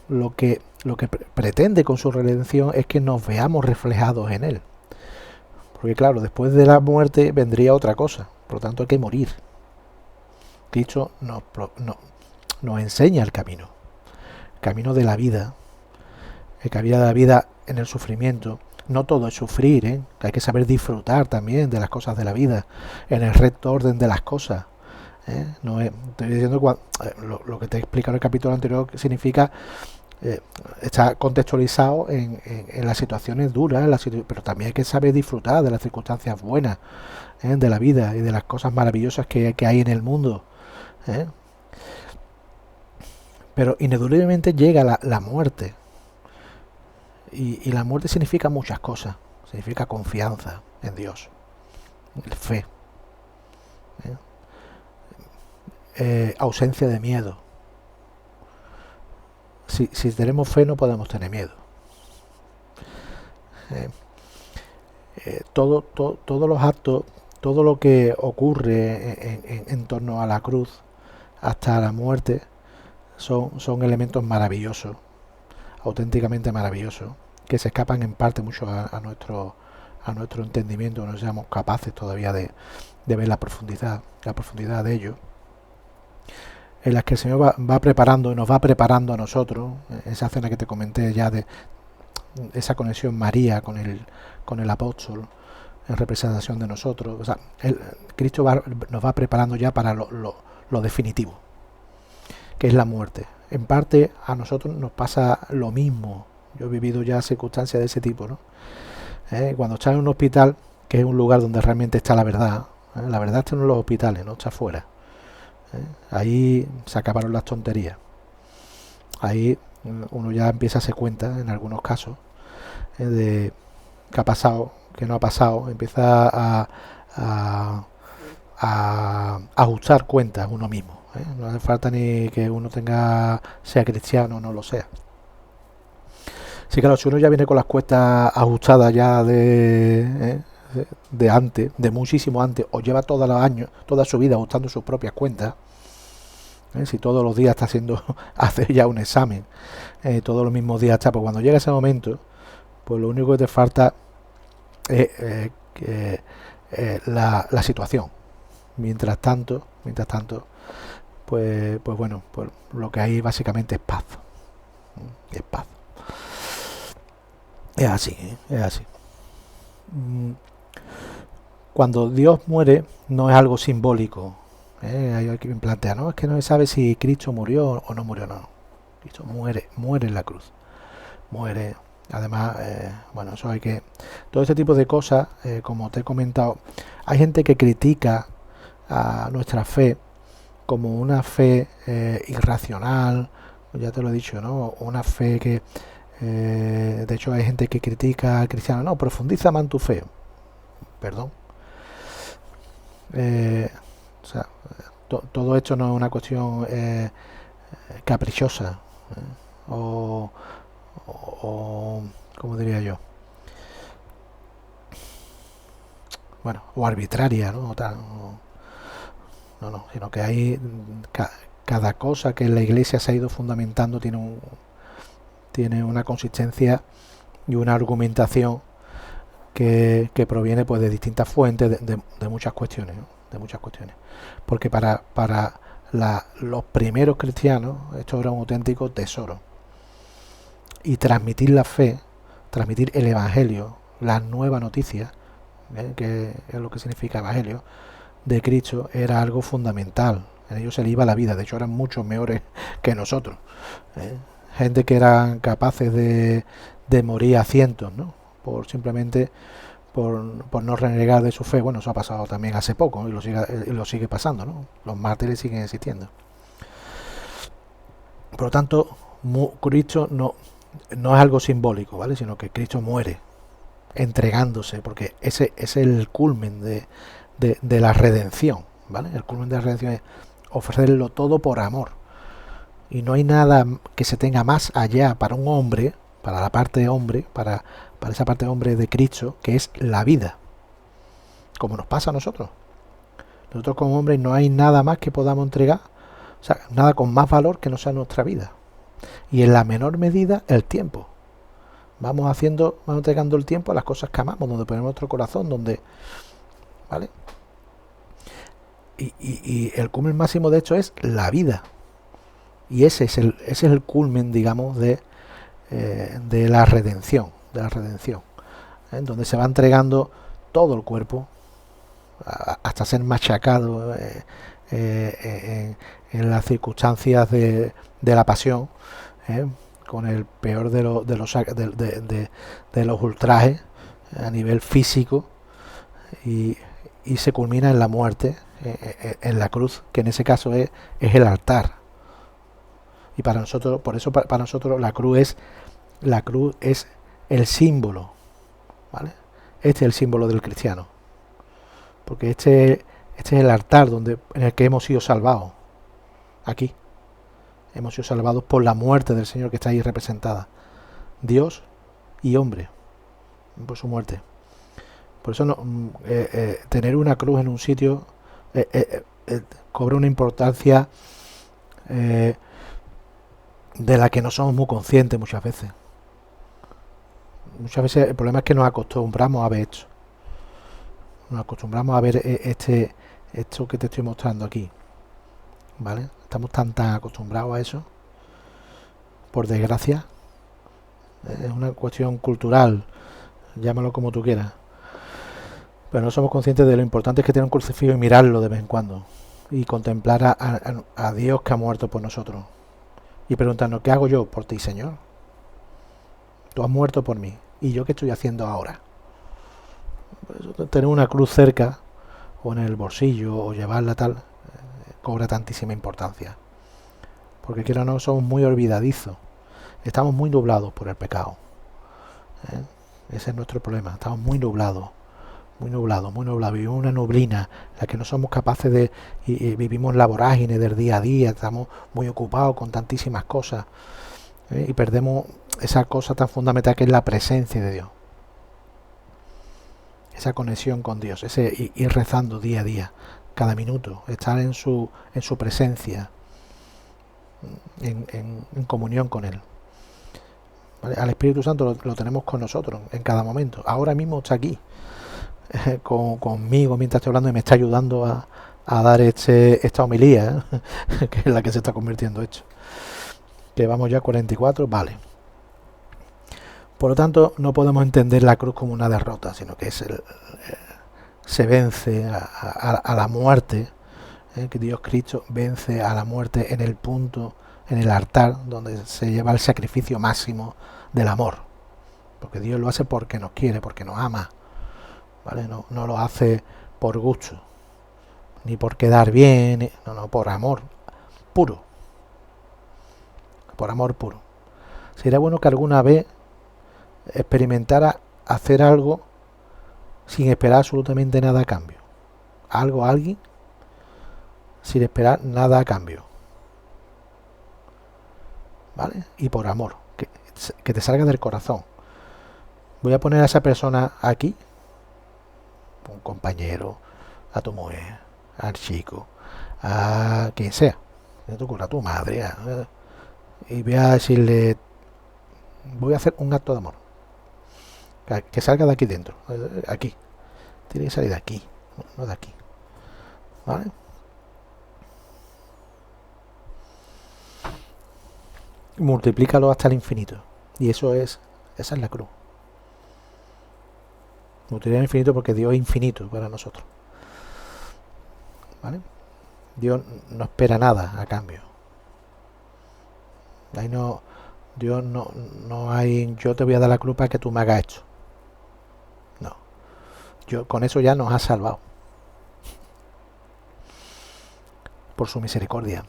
lo que pretende con su redención es que nos veamos reflejados en Él. Porque claro, después de la muerte vendría otra cosa. Por lo tanto hay que morir. Cristo nos enseña el camino de la vida, el camino de la vida en el sufrimiento. No todo es sufrir, ¿eh? Hay que saber disfrutar también de las cosas de la vida, en el recto orden de las cosas, ¿eh? No estoy diciendo lo que te he explicado en el capítulo anterior, que significa está contextualizado en las situaciones duras, pero también hay que saber disfrutar de las circunstancias buenas, de la vida y de las cosas maravillosas que hay en el mundo, ¿eh? Pero ineludiblemente llega la muerte. Y la muerte significa muchas cosas. Significa confianza en Dios, fe, ausencia de miedo. Si tenemos fe, no podemos tener miedo. Todos los actos, todo lo que ocurre en torno a la cruz hasta la muerte son elementos maravillosos, auténticamente maravillosos, que se escapan en parte mucho a nuestro entendimiento. No seamos capaces todavía de ver la profundidad de ello, en las que el Señor va preparando y nos va preparando a nosotros. Esa cena que te comenté ya, de esa conexión María con el apóstol en representación de nosotros. O sea, Cristo nos va preparando ya para lo definitivo, que es la muerte. En parte a nosotros nos pasa lo mismo. Yo he vivido ya circunstancias de ese tipo, ¿no? Cuando estás en un hospital, que es un lugar donde realmente está la verdad, la verdad está en los hospitales, no está afuera. Ahí se acabaron las tonterías. Ahí uno ya empieza a darse cuenta, en algunos casos, de qué ha pasado, qué no ha pasado. Empieza a ajustar cuentas uno mismo. No hace falta ni que uno sea cristiano, no lo sea. Sí, claro, si uno ya viene con las cuentas ajustadas ya de antes, de muchísimo antes, o lleva todos los años, toda su vida ajustando sus propias cuentas, si todos los días está hacer ya un examen, todos los mismos días está, pues cuando llega ese momento, pues lo único que te falta es la situación. Mientras tanto, pues bueno, pues lo que hay básicamente es paz. Es paz. Es así, es así. Cuando Dios muere, no es algo simbólico. Hay que plantear, ¿no? Es que no se sabe si Cristo murió o no murió, no. Cristo muere en la cruz. Muere Además, bueno, eso hay que... Todo este tipo de cosas, como te he comentado, hay gente que critica a nuestra fe como una fe irracional, ya te lo he dicho, ¿no? Una fe que... de hecho, hay gente que critica al cristiano, no, profundiza más en tu fe. Perdón. O sea, todo esto no es una cuestión caprichosa, o, o, ¿cómo diría yo? Bueno, o arbitraria, ¿no? No, sino que hay cada cosa que la Iglesia se ha ido fundamentando tiene una consistencia y una argumentación que proviene pues de distintas fuentes de muchas cuestiones, ¿no? De muchas cuestiones. Porque para los primeros cristianos esto era un auténtico tesoro. Y transmitir la fe, transmitir el Evangelio, las nuevas noticias, que es lo que significa Evangelio, de Cristo, era algo fundamental. En ellos se le iba la vida, de hecho eran mucho mejores que nosotros. Gente que eran capaces de morir a cientos, ¿no? Simplemente por no renegar de su fe. Bueno, eso ha pasado también hace poco, ¿no? Y lo sigue pasando, ¿no? Los mártires siguen existiendo. Por lo tanto, Cristo no es algo simbólico, ¿vale? Sino que Cristo muere entregándose, porque ese es el culmen de la redención, ¿vale? El culmen de la redención es ofrecerlo todo por amor. Y no hay nada que se tenga más allá para un hombre, para la parte de hombre, para esa parte de hombre de Cristo, que es la vida. Como nos pasa a nosotros. Nosotros como hombres no hay nada más que podamos entregar, o sea, nada con más valor que no sea nuestra vida. Y en la menor medida, el tiempo. Vamos entregando el tiempo a las cosas que amamos, donde ponemos nuestro corazón, donde... ¿Vale? Y el culmen máximo de hecho es la vida. Y ese es el culmen, digamos, de la redención. Donde se va entregando todo el cuerpo hasta ser machacado en las circunstancias de la pasión, con el peor de los ultrajes a nivel físico, y se culmina en la muerte, en la cruz, que en ese caso es el altar. Y para nosotros, por eso para nosotros la cruz es el símbolo, ¿vale? Este es el símbolo del cristiano, porque este es el altar en el que hemos sido salvados. Aquí hemos sido salvados por la muerte del Señor, que está ahí representada, Dios y hombre, por su muerte. Por eso tener una cruz en un sitio cobra una importancia de la que no somos muy conscientes muchas veces. Muchas veces el problema es que nos acostumbramos a ver esto. Nos acostumbramos a ver esto que te estoy mostrando aquí, ¿vale? Estamos tan acostumbrados a eso, por desgracia. Es una cuestión cultural, llámalo como tú quieras. Pero no somos conscientes de lo importante que tiene un crucifijo y mirarlo de vez en cuando. Y contemplar a Dios que ha muerto por nosotros. Y preguntarnos, ¿qué hago yo por ti, Señor? Tú has muerto por mí. ¿Y yo qué estoy haciendo ahora? Pues tener una cruz cerca, o en el bolsillo, o llevarla tal, cobra tantísima importancia. Porque quiero o no, somos muy olvidadizos. Estamos muy nublados por el pecado. Ese es nuestro problema. Estamos muy nublados. Vivimos una nublina, la que no somos capaces de... Y vivimos la vorágine del día a día, estamos muy ocupados con tantísimas cosas, y perdemos esa cosa tan fundamental que es la presencia de Dios, esa conexión con Dios, ese ir rezando día a día, cada minuto, estar en su presencia, en comunión con Él. ¿Vale? Al Espíritu Santo lo tenemos con nosotros en cada momento. Ahora mismo está aquí conmigo mientras estoy hablando, y me está ayudando a dar esta homilía, que es la que se está convirtiendo esto. Que vamos ya a 44, vale. Por lo tanto, no podemos entender la cruz como una derrota, sino que se vence a la muerte, que Dios Cristo vence a la muerte en el punto, en el altar, donde se lleva el sacrificio máximo del amor. porque Dios lo hace porque nos quiere, porque nos ama, ¿vale? No lo hace por gusto, ni por quedar bien, no, por amor puro, por amor puro. Sería bueno que alguna vez experimentara hacer algo sin esperar absolutamente nada a cambio, algo a alguien sin esperar nada a cambio, ¿vale? Y por amor, que te salga del corazón. Voy a poner a esa persona aquí, un compañero, a tu mujer, al chico, a quien sea, a tu madre, y voy a decirle, voy a hacer un acto de amor, que salga de aquí dentro, aquí, tiene que salir de aquí, no de aquí, ¿vale? Multiplícalo hasta el infinito, y esa es la cruz. Multiplicar el infinito porque Dios es infinito para nosotros, ¿vale? Dios no espera nada a cambio. Ahí no, Dios no hay, yo te voy a dar la cruz para que tú me hagas esto. No, yo con eso ya nos ha salvado por su misericordia.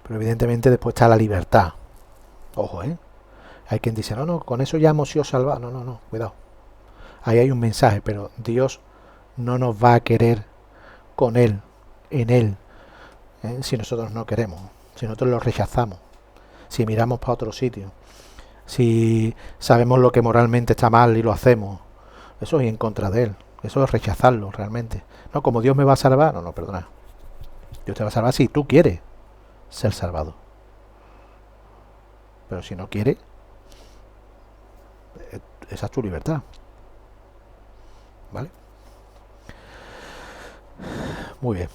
Pero evidentemente después está la libertad. Ojo, hay quien dice, no, con eso ya hemos sido salvados. No, cuidado. Ahí hay un mensaje, pero Dios no nos va a querer con Él, en Él, si nosotros no queremos, si nosotros lo rechazamos, si miramos para otro sitio, si sabemos lo que moralmente está mal y lo hacemos. Eso es en contra de Él, eso es rechazarlo realmente. No, como Dios me va a salvar, no, perdona. Dios te va a salvar si tú quieres ser salvado. Pero si no quieres, esa es tu libertad. ¿Vale? Muy bien.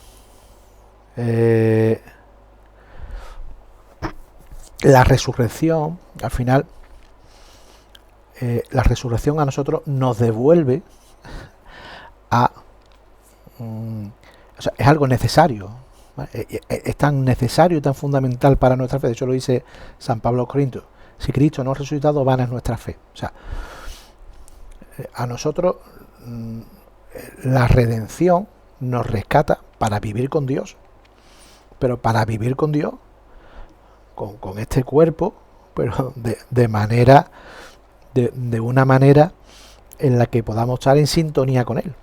La resurrección, al final, la resurrección a nosotros nos devuelve a... o sea, es algo necesario, ¿vale? Es tan necesario y tan fundamental para nuestra fe. De hecho lo dice San Pablo a los Corintios: si Cristo no ha resucitado, vana es nuestra fe. O sea, a nosotros la redención nos rescata para vivir con Dios, pero para vivir con Dios con este cuerpo, pero de manera de una manera en la que podamos estar en sintonía con Él.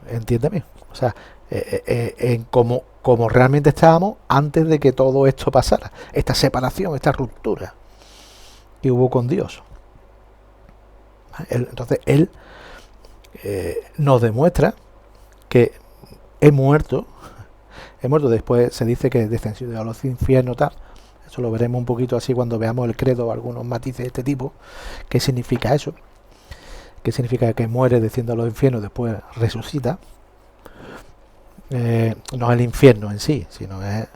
Entiéndeme, o sea, en como realmente estábamos antes de que todo esto pasara, esta separación, esta ruptura que hubo con Dios. Entonces Él nos demuestra que he muerto. Después se dice que descendió a los infiernos, tal. Eso lo veremos un poquito así cuando veamos el credo, algunos matices de este tipo. ¿Qué significa eso? ¿Qué significa que muere, desciende a los infiernos, después resucita? No es el infierno en sí, sino es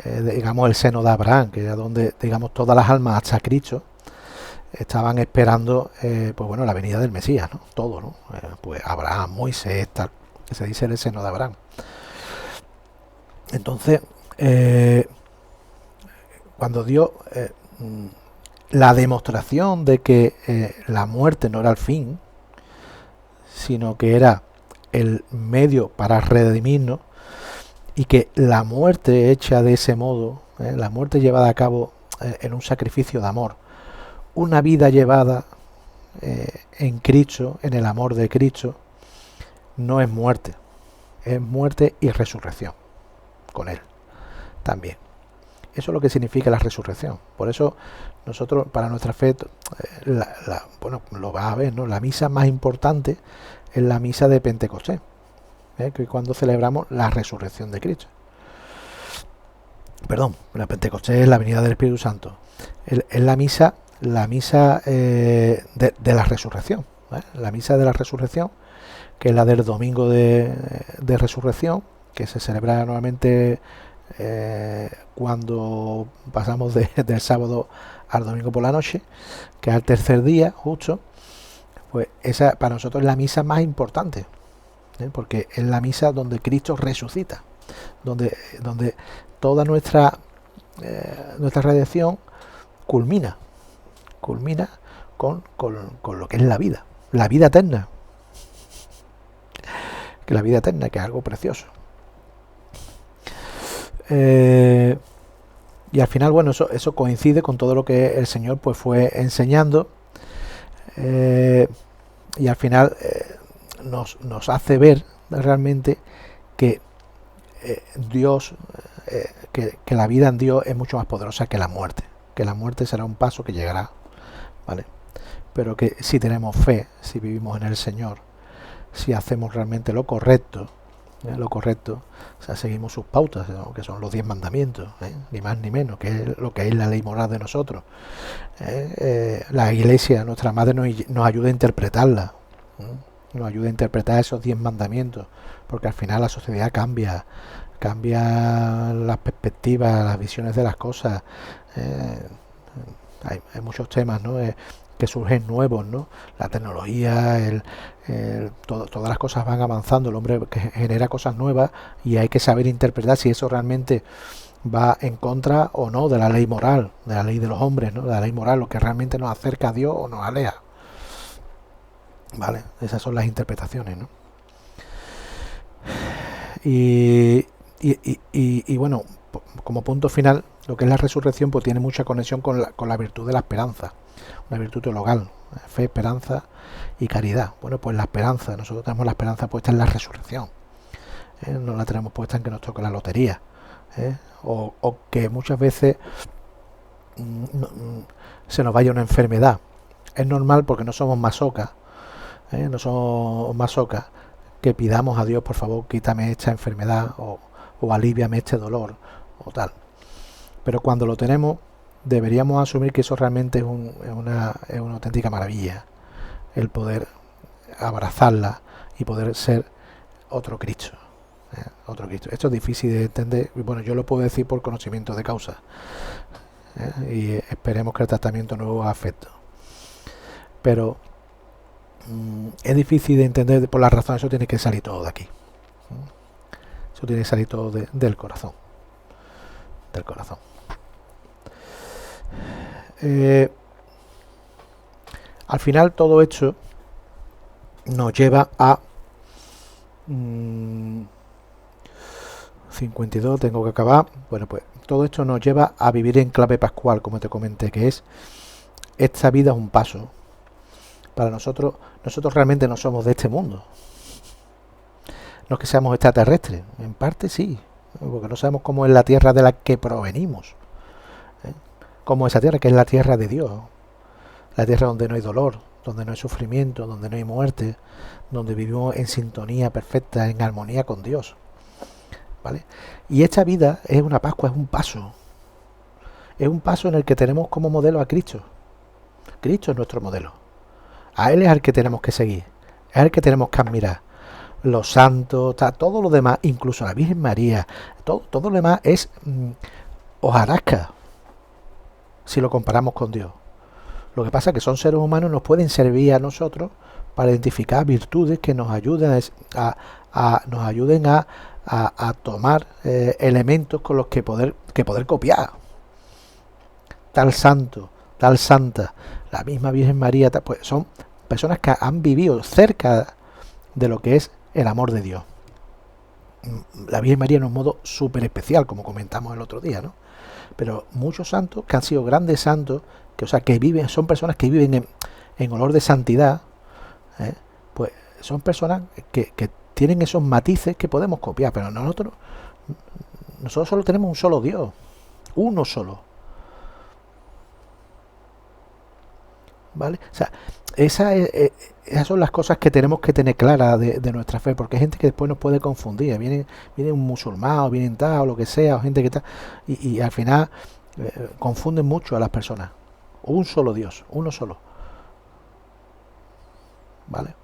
digamos el seno de Abraham, que era donde, digamos, todas las almas hasta Cristo estaban esperando pues bueno, la venida del Mesías, ¿no? Todo, ¿no? Pues Abraham, Moisés, tal, que se dice el seno de Abraham. Entonces, cuando dio la demostración de que la muerte no era el fin, sino que era el medio para redimirnos, y que la muerte hecha de ese modo, la muerte llevada a cabo en un sacrificio de amor, una vida llevada en Cristo, en el amor de Cristo, no es muerte, es muerte y resurrección con Él también. Eso es lo que significa la resurrección. Por eso nosotros, para nuestra fe, bueno, lo vas a ver, ¿no? La misa más importante es la misa de Pentecostés, que cuando celebramos la resurrección de Cristo. Perdón, la Pentecostés es la venida del Espíritu Santo. Es la misa de la resurrección, ¿vale? La misa de la resurrección, que es la del domingo de resurrección, que se celebra normalmente cuando pasamos del sábado al domingo por la noche, que es el tercer día justo. Pues esa para nosotros es la misa más importante, porque es la misa donde Cristo resucita, donde toda nuestra redención culmina con lo que es la vida eterna. Que la vida eterna, que es algo precioso. Y al final, bueno, eso coincide con todo lo que el Señor pues fue enseñando, y al final nos hace ver realmente que Dios, que la vida en Dios es mucho más poderosa que la muerte será un paso que llegará, ¿vale? Pero que si tenemos fe, si vivimos en el Señor, si hacemos realmente lo correcto, o sea, seguimos sus pautas, ¿no? Que son los 10 mandamientos, ni más ni menos, que es lo que es la ley moral de nosotros. La Iglesia, nuestra madre, nos ayuda a interpretarla, nos ayuda a interpretar esos 10 mandamientos, porque al final la sociedad cambia las perspectivas, las visiones de las cosas. Hay muchos temas, ¿no? Que surgen nuevos, ¿no? La tecnología, todas las cosas van avanzando, el hombre que genera cosas nuevas y hay que saber interpretar si eso realmente va en contra o no de la ley moral, de la ley de los hombres, ¿no? De la ley moral, lo que realmente nos acerca a Dios o nos aleja. Vale, esas son las interpretaciones, ¿no? Y bueno, como punto final, lo que es la resurrección pues tiene mucha conexión con la virtud de la esperanza, una virtud teologal, fe, esperanza y caridad. Bueno, pues la esperanza, nosotros tenemos la esperanza puesta en la resurrección, no la tenemos puesta en que nos toque la lotería, o que muchas veces se nos vaya una enfermedad. Es normal porque no somos masocas, que pidamos a Dios, por favor, quítame esta enfermedad o aliviame este dolor o tal. Pero cuando lo tenemos, deberíamos asumir que eso realmente es una auténtica maravilla, el poder abrazarla y poder ser otro Cristo. Otro Cristo. Esto es difícil de entender, y bueno, yo lo puedo decir por conocimiento de causa, y esperemos que el tratamiento no haga efecto. Pero es difícil de entender por la razón, eso tiene que salir todo de aquí. Eso tiene que salir todo del corazón. Del corazón. Al final todo esto nos lleva a 52, tengo que acabar. Bueno, pues todo esto nos lleva a vivir en clave pascual, como te comenté, que es esta vida es un paso. Para nosotros realmente no somos de este mundo. No es que seamos extraterrestres, en parte sí, porque no sabemos cómo es la tierra de la que provenimos, como esa tierra que es la tierra de Dios, la tierra donde no hay dolor, donde no hay sufrimiento, donde no hay muerte, donde vivimos en sintonía perfecta, en armonía con Dios, ¿vale? Y esta vida es una Pascua, es un paso en el que tenemos como modelo a Cristo. Cristo es nuestro modelo, a Él es al que tenemos que seguir, es al que tenemos que admirar. Los santos, todo lo demás, incluso la Virgen María, todo lo demás es hojarasca si lo comparamos con Dios. Lo que pasa es que son seres humanos, nos pueden servir a nosotros para identificar virtudes que nos ayuden a tomar elementos con los que poder copiar. Tal santo, tal santa, la misma Virgen María, pues son personas que han vivido cerca de lo que es el amor de Dios. La Virgen María en un modo súper especial, como comentamos el otro día, ¿no? Pero muchos santos que han sido grandes santos, que viven, son personas que viven en olor de santidad, pues son personas que tienen esos matices que podemos copiar, pero nosotros solo tenemos un solo Dios, uno solo, ¿vale? O sea, esas son las cosas que tenemos que tener claras de nuestra fe, porque hay gente que después nos puede confundir. Viene un musulmán o vienen tal o lo que sea, o gente que tal, y al final confunden mucho a las personas. Un solo Dios, uno solo, ¿vale?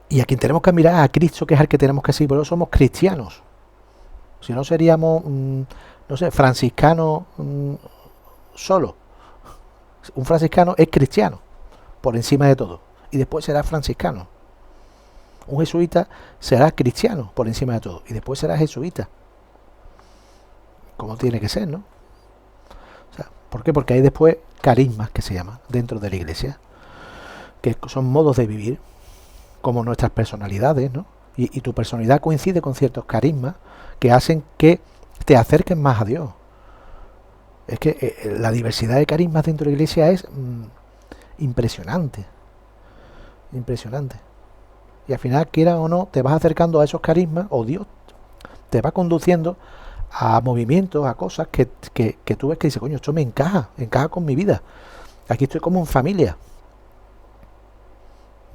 Y a quien tenemos que mirar a Cristo, que es al que tenemos que seguir. Por eso somos cristianos. Si no seríamos, no sé, franciscanos solo. Un franciscano es cristiano por encima de todo, y después será franciscano. Un jesuita será cristiano por encima de todo, y después será jesuita, como tiene que ser, ¿no? O sea, ¿Por qué? Porque hay después carismas que se llaman dentro de la iglesia, que son modos de vivir, como nuestras personalidades, ¿no? Y tu personalidad coincide con ciertos carismas que hacen que te acerques más a Dios. Es que la diversidad de carismas dentro de la iglesia es impresionante. Impresionante. Y al final, quiera o no, te vas acercando a esos carismas, o Dios te va conduciendo a movimientos, a cosas que tú ves que dices, coño, esto me encaja con mi vida. Aquí estoy como en familia.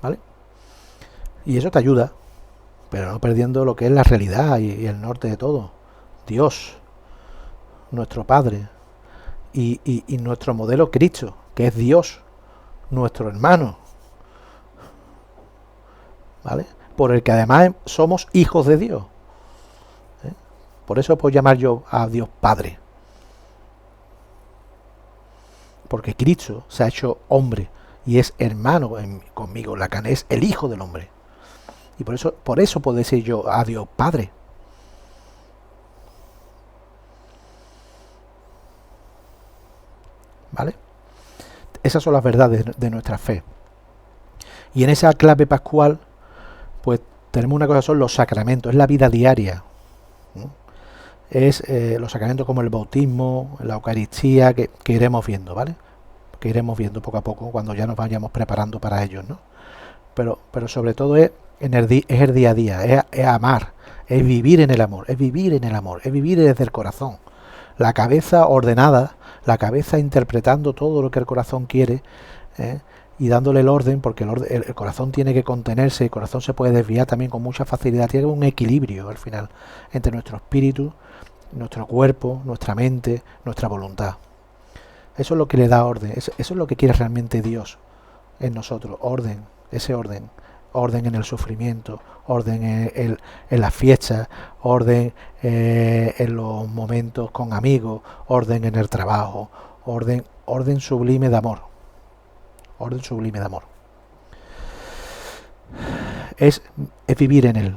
¿Vale? Y eso te ayuda, pero no perdiendo lo que es la realidad y el norte de todo. Dios, nuestro Padre, y nuestro modelo Cristo, que es Dios, nuestro hermano, ¿vale? Por el que además somos hijos de Dios. Por eso puedo llamar yo a Dios Padre. Porque Cristo se ha hecho hombre y es hermano conmigo. Lacan es el hijo del hombre. Y por eso puedo decir yo a Dios Padre. ¿Vale? Esas son las verdades de nuestra fe. Y en esa clave pascual, pues tenemos una cosa, son los sacramentos, es la vida diaria, ¿no? Es los sacramentos como el bautismo, la Eucaristía, que iremos viendo, ¿vale? Que iremos viendo poco a poco cuando ya nos vayamos preparando para ellos, ¿no? Pero sobre todo es el día a día, es amar, es vivir en el amor, es vivir desde el corazón. La cabeza ordenada, la cabeza interpretando todo lo que el corazón quiere, y dándole el orden, porque el corazón tiene que contenerse, el corazón se puede desviar también con mucha facilidad, tiene un equilibrio al final entre nuestro espíritu, nuestro cuerpo, nuestra mente, nuestra voluntad. Eso es lo que le da orden, eso es lo que quiere realmente Dios en nosotros, orden, ese orden. Orden en el sufrimiento, orden en las fiestas, orden en los momentos con amigos, orden en el trabajo, orden sublime de amor. Orden sublime de amor. Es vivir en Él,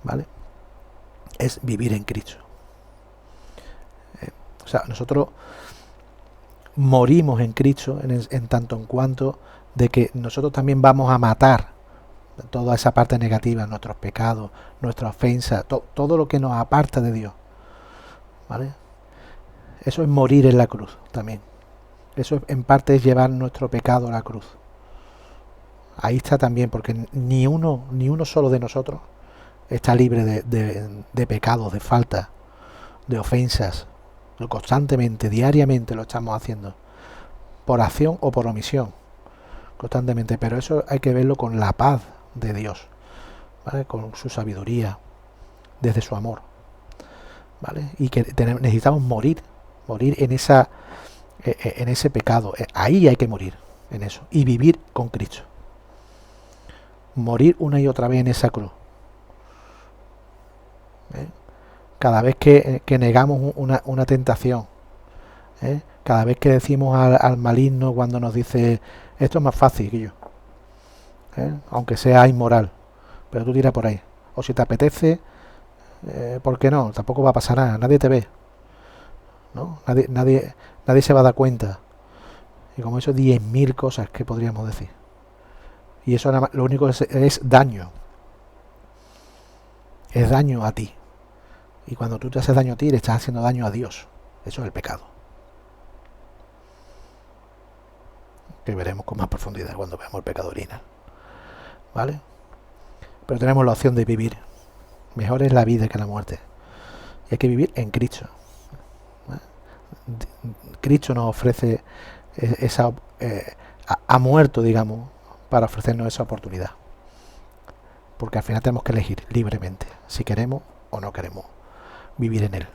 ¿vale? Es vivir en Cristo. O sea, nosotros morimos en Cristo en tanto en cuanto de que nosotros también vamos a matar toda esa parte negativa, nuestros pecados, nuestra ofensa, todo lo que nos aparta de Dios, ¿vale? Eso es morir en la cruz también. Eso en parte es llevar nuestro pecado a la cruz. Ahí está también, porque ni uno solo de nosotros está libre de pecados, de faltas, de ofensas. Constantemente, diariamente lo estamos haciendo, por acción o por omisión, constantemente. Pero eso hay que verlo con la paz de Dios, ¿vale? Con su sabiduría, desde su amor, ¿vale? Y que necesitamos morir en ese pecado. Ahí hay que morir en eso y vivir con Cristo. Morir una y otra vez en esa cruz. Cada vez que negamos una tentación, cada vez que decimos al maligno cuando nos dice esto es más fácil que yo, aunque sea inmoral, pero tú tira por ahí, o si te apetece, ¿por qué no? Tampoco va a pasar nada, nadie te ve, ¿no? Nadie se va a dar cuenta. Y como eso, 10.000 cosas que podríamos decir. Y eso nada más, lo único es daño. Es daño a ti. Y cuando tú te haces daño a ti, le estás haciendo daño a Dios. Eso es el pecado. Que veremos con más profundidad cuando veamos el pecado original. ¿Vale? Pero tenemos la opción de vivir. Mejor es la vida que la muerte. Y hay que vivir en Cristo. Cristo nos ofrece esa... ha muerto, digamos, para ofrecernos esa oportunidad. Porque al final tenemos que elegir libremente si queremos o no queremos vivir en Él.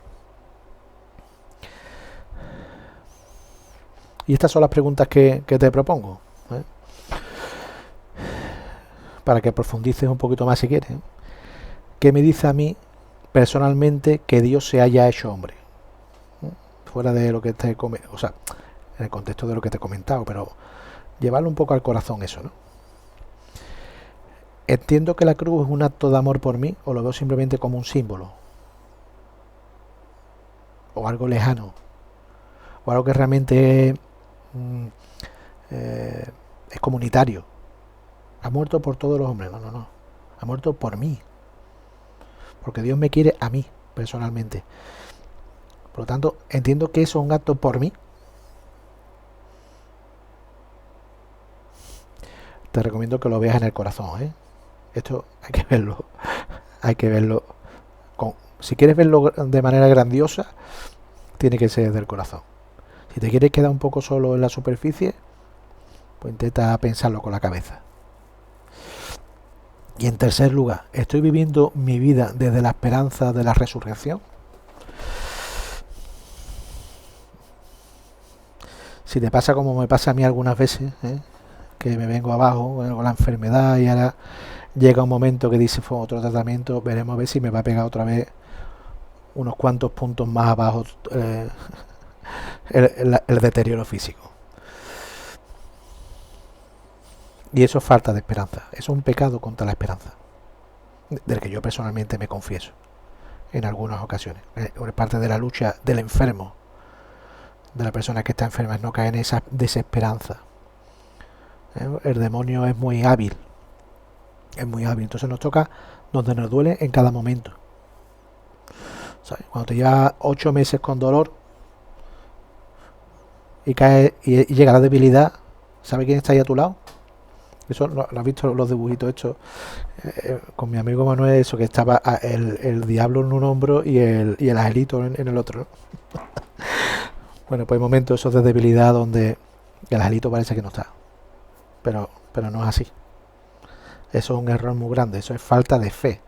Y estas son las preguntas que te propongo, para que profundices un poquito más si quieres. ¿Qué me dice a mí personalmente que Dios se haya hecho hombre? Fuera de lo que te o sea, en el contexto de lo que te he comentado, pero llevarlo un poco al corazón eso, ¿no? ¿Entiendo que la cruz es un acto de amor por mí o lo veo simplemente como un símbolo? O algo lejano. o algo que realmente es comunitario. Ha muerto por todos los hombres. No. Ha muerto por mí. Porque Dios me quiere a mí, personalmente. Por lo tanto, entiendo que eso es un acto por mí. Te recomiendo que lo veas en el corazón, ¿eh? Esto hay que verlo. Hay que verlo. Si quieres verlo de manera grandiosa, tiene que ser del corazón. Si te quieres quedar un poco solo en la superficie, pues intenta pensarlo con la cabeza. Y en tercer lugar, ¿estoy viviendo mi vida desde la esperanza de la resurrección? Si te pasa como me pasa a mí algunas veces, que me vengo abajo con la enfermedad y ahora llega un momento que dice fue otro tratamiento, veremos a ver si me va a pegar otra vez unos cuantos puntos más abajo el deterioro físico. Y eso es falta de esperanza, eso es un pecado contra la esperanza, del que yo personalmente me confieso en algunas ocasiones. Es parte de la lucha del enfermo, de la persona que está enferma, es no caer en esa desesperanza. El demonio es muy hábil, entonces nos toca donde nos duele en cada momento. ¿Sabes? Cuando te llevas 8 meses con dolor y cae y llega la debilidad, ¿sabes quién está ahí a tu lado? Eso lo has visto los dibujitos hechos con mi amigo Manuel, eso que estaba el diablo en un hombro y el angelito en el otro, ¿no? Bueno, pues hay momentos esos de debilidad donde el angelito parece que no está, pero no es así. Eso es un error muy grande, eso es falta de fe,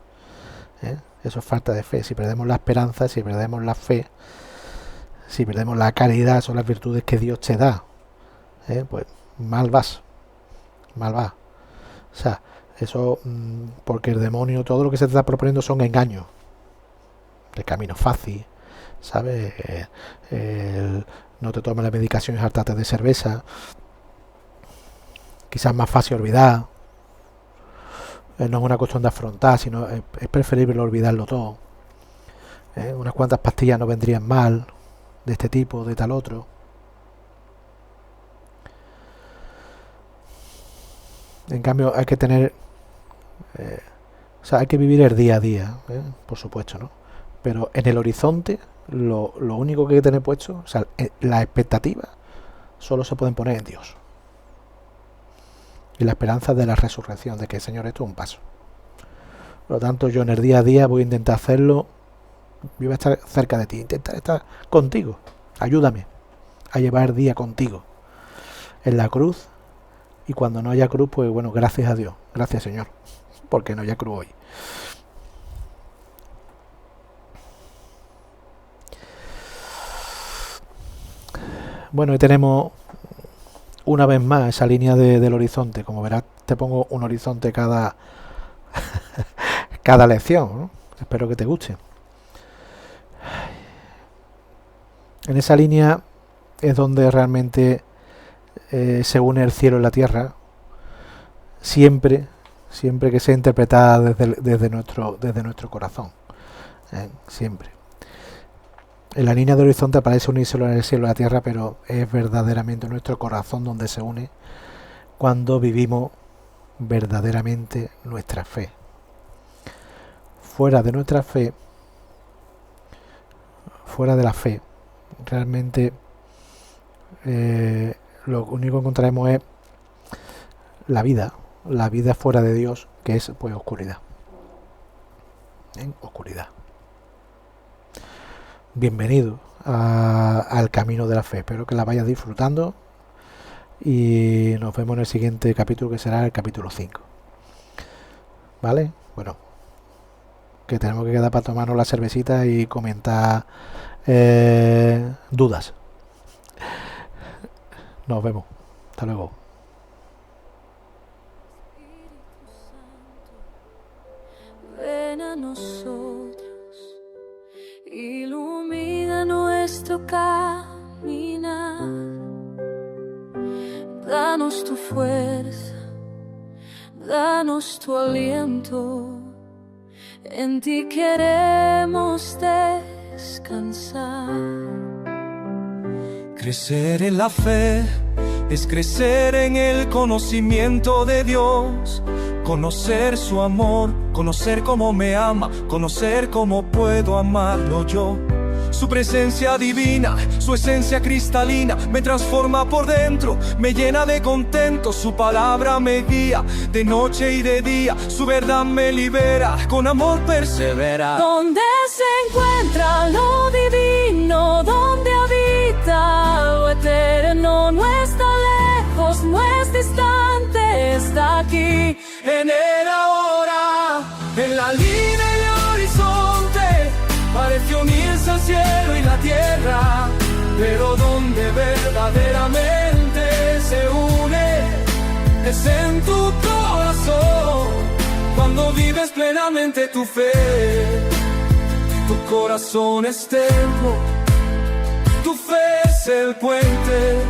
¿eh? Eso es falta de fe. Si perdemos la esperanza, si perdemos la fe, si perdemos la caridad, son las virtudes que Dios te da, pues mal vas. O sea, eso porque el demonio, todo lo que se te está proponiendo son engaños. El camino fácil, ¿sabes? No te tomes la medicación y hartate de cerveza. Quizás más fácil olvidar. No es una cuestión de afrontar, sino es preferible olvidarlo todo. Unas cuantas pastillas no vendrían mal, de este tipo, de tal otro. En cambio, hay que tener... o sea, hay que vivir el día a día, por supuesto, ¿no? Pero en el horizonte, lo único que hay que tener puesto, o sea, las expectativas solo se pueden poner en Dios. Y la esperanza de la resurrección, de que el Señor, esto es un paso. Por lo tanto, yo en el día a día voy a intentar hacerlo, voy a estar cerca de ti, intentar estar contigo. Ayúdame a llevar el día contigo. En la cruz. Y cuando no haya cruz, pues bueno, gracias a Dios, gracias Señor, porque no haya cruz hoy. Bueno, y tenemos una vez más esa línea del horizonte. Como verás, te pongo un horizonte cada lección, ¿no? Espero que te guste. En esa línea es donde realmente se une el cielo y la tierra, siempre que sea interpretada desde nuestro corazón, siempre. En la línea del horizonte aparece unirse en el cielo y la tierra, pero es verdaderamente nuestro corazón donde se une cuando vivimos verdaderamente nuestra fe. Fuera de nuestra fe, fuera de la fe, realmente lo único que encontraremos es la vida fuera de Dios, que es pues oscuridad. Oscuridad. Bienvenido al camino de la fe. Espero que la vayas disfrutando y nos vemos en el siguiente capítulo, que será el capítulo 5. ¿Vale? Bueno, que tenemos que quedar para tomarnos la cervecita y comentar dudas. Nos vemos. Hasta luego. Ven a nosotros, ilumina nuestro caminar, danos tu fuerza, danos tu aliento, en ti queremos descansar. Crecer en la fe es crecer en el conocimiento de Dios, conocer su amor, conocer cómo me ama, conocer cómo puedo amarlo yo. Su presencia divina, su esencia cristalina, me transforma por dentro, me llena de contento. Su palabra me guía de noche y de día, su verdad me libera, con amor persevera. Donde se encuentra lo divino, donde habita lo eterno, no está lejos, no es distante, está aquí. En el ahora, en la línea y el horizonte, parece unirse el cielo y la tierra, pero donde verdaderamente se une es en tu corazón. Cuando vives plenamente tu fe, tu corazón es templo, tu fe es el puente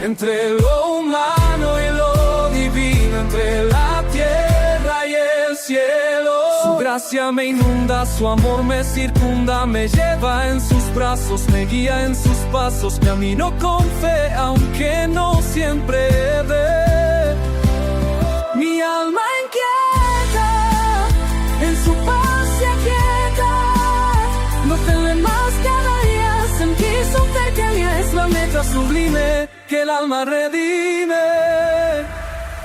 entre lo humano y lo divino, entre la tierra y el cielo. Su gracia me inunda, su amor me circunda, me lleva en sus brazos, me guía en sus pasos, camino con fe, aunque no siempre ve. Mi alma inquieta, en su paz se aquieta, no teme más cada día, sentir su cercanía es la meta sublime que el alma redime.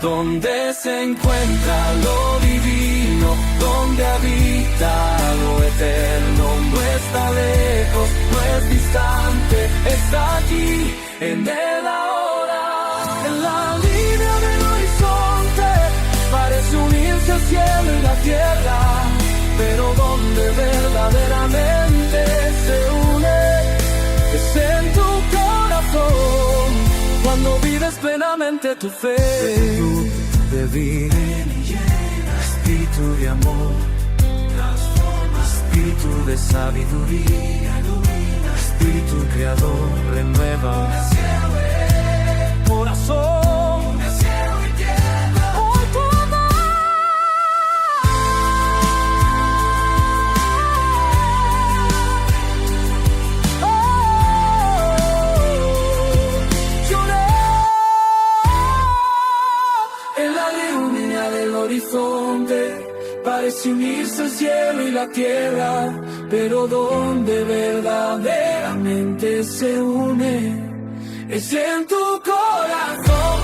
Donde se encuentra lo divino, donde habita lo eterno, no está lejos, no es distante, está aquí, en el ahora, en la línea del horizonte, parece unirse el cielo y la tierra, pero donde verdaderamente se une es en tu corazón, cuando vives plenamente tu fe. Espíritu de vida, espíritu de amor, espíritu de sabiduría, espíritu creador, renueva corazón, cielo y tierra, por tu amor. En la línea del horizonte parece unirse el cielo y la tierra, pero donde verdaderamente se une es en tu corazón.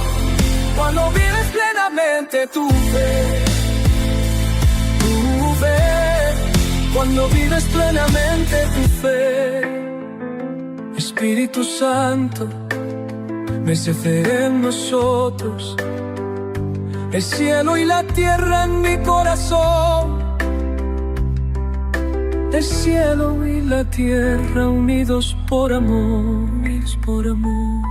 Cuando vives plenamente tu fe, cuando vives plenamente tu fe. Espíritu Santo, mece en nosotros el cielo y la tierra en mi corazón, el cielo y la tierra unidos por amor, unidos por amor.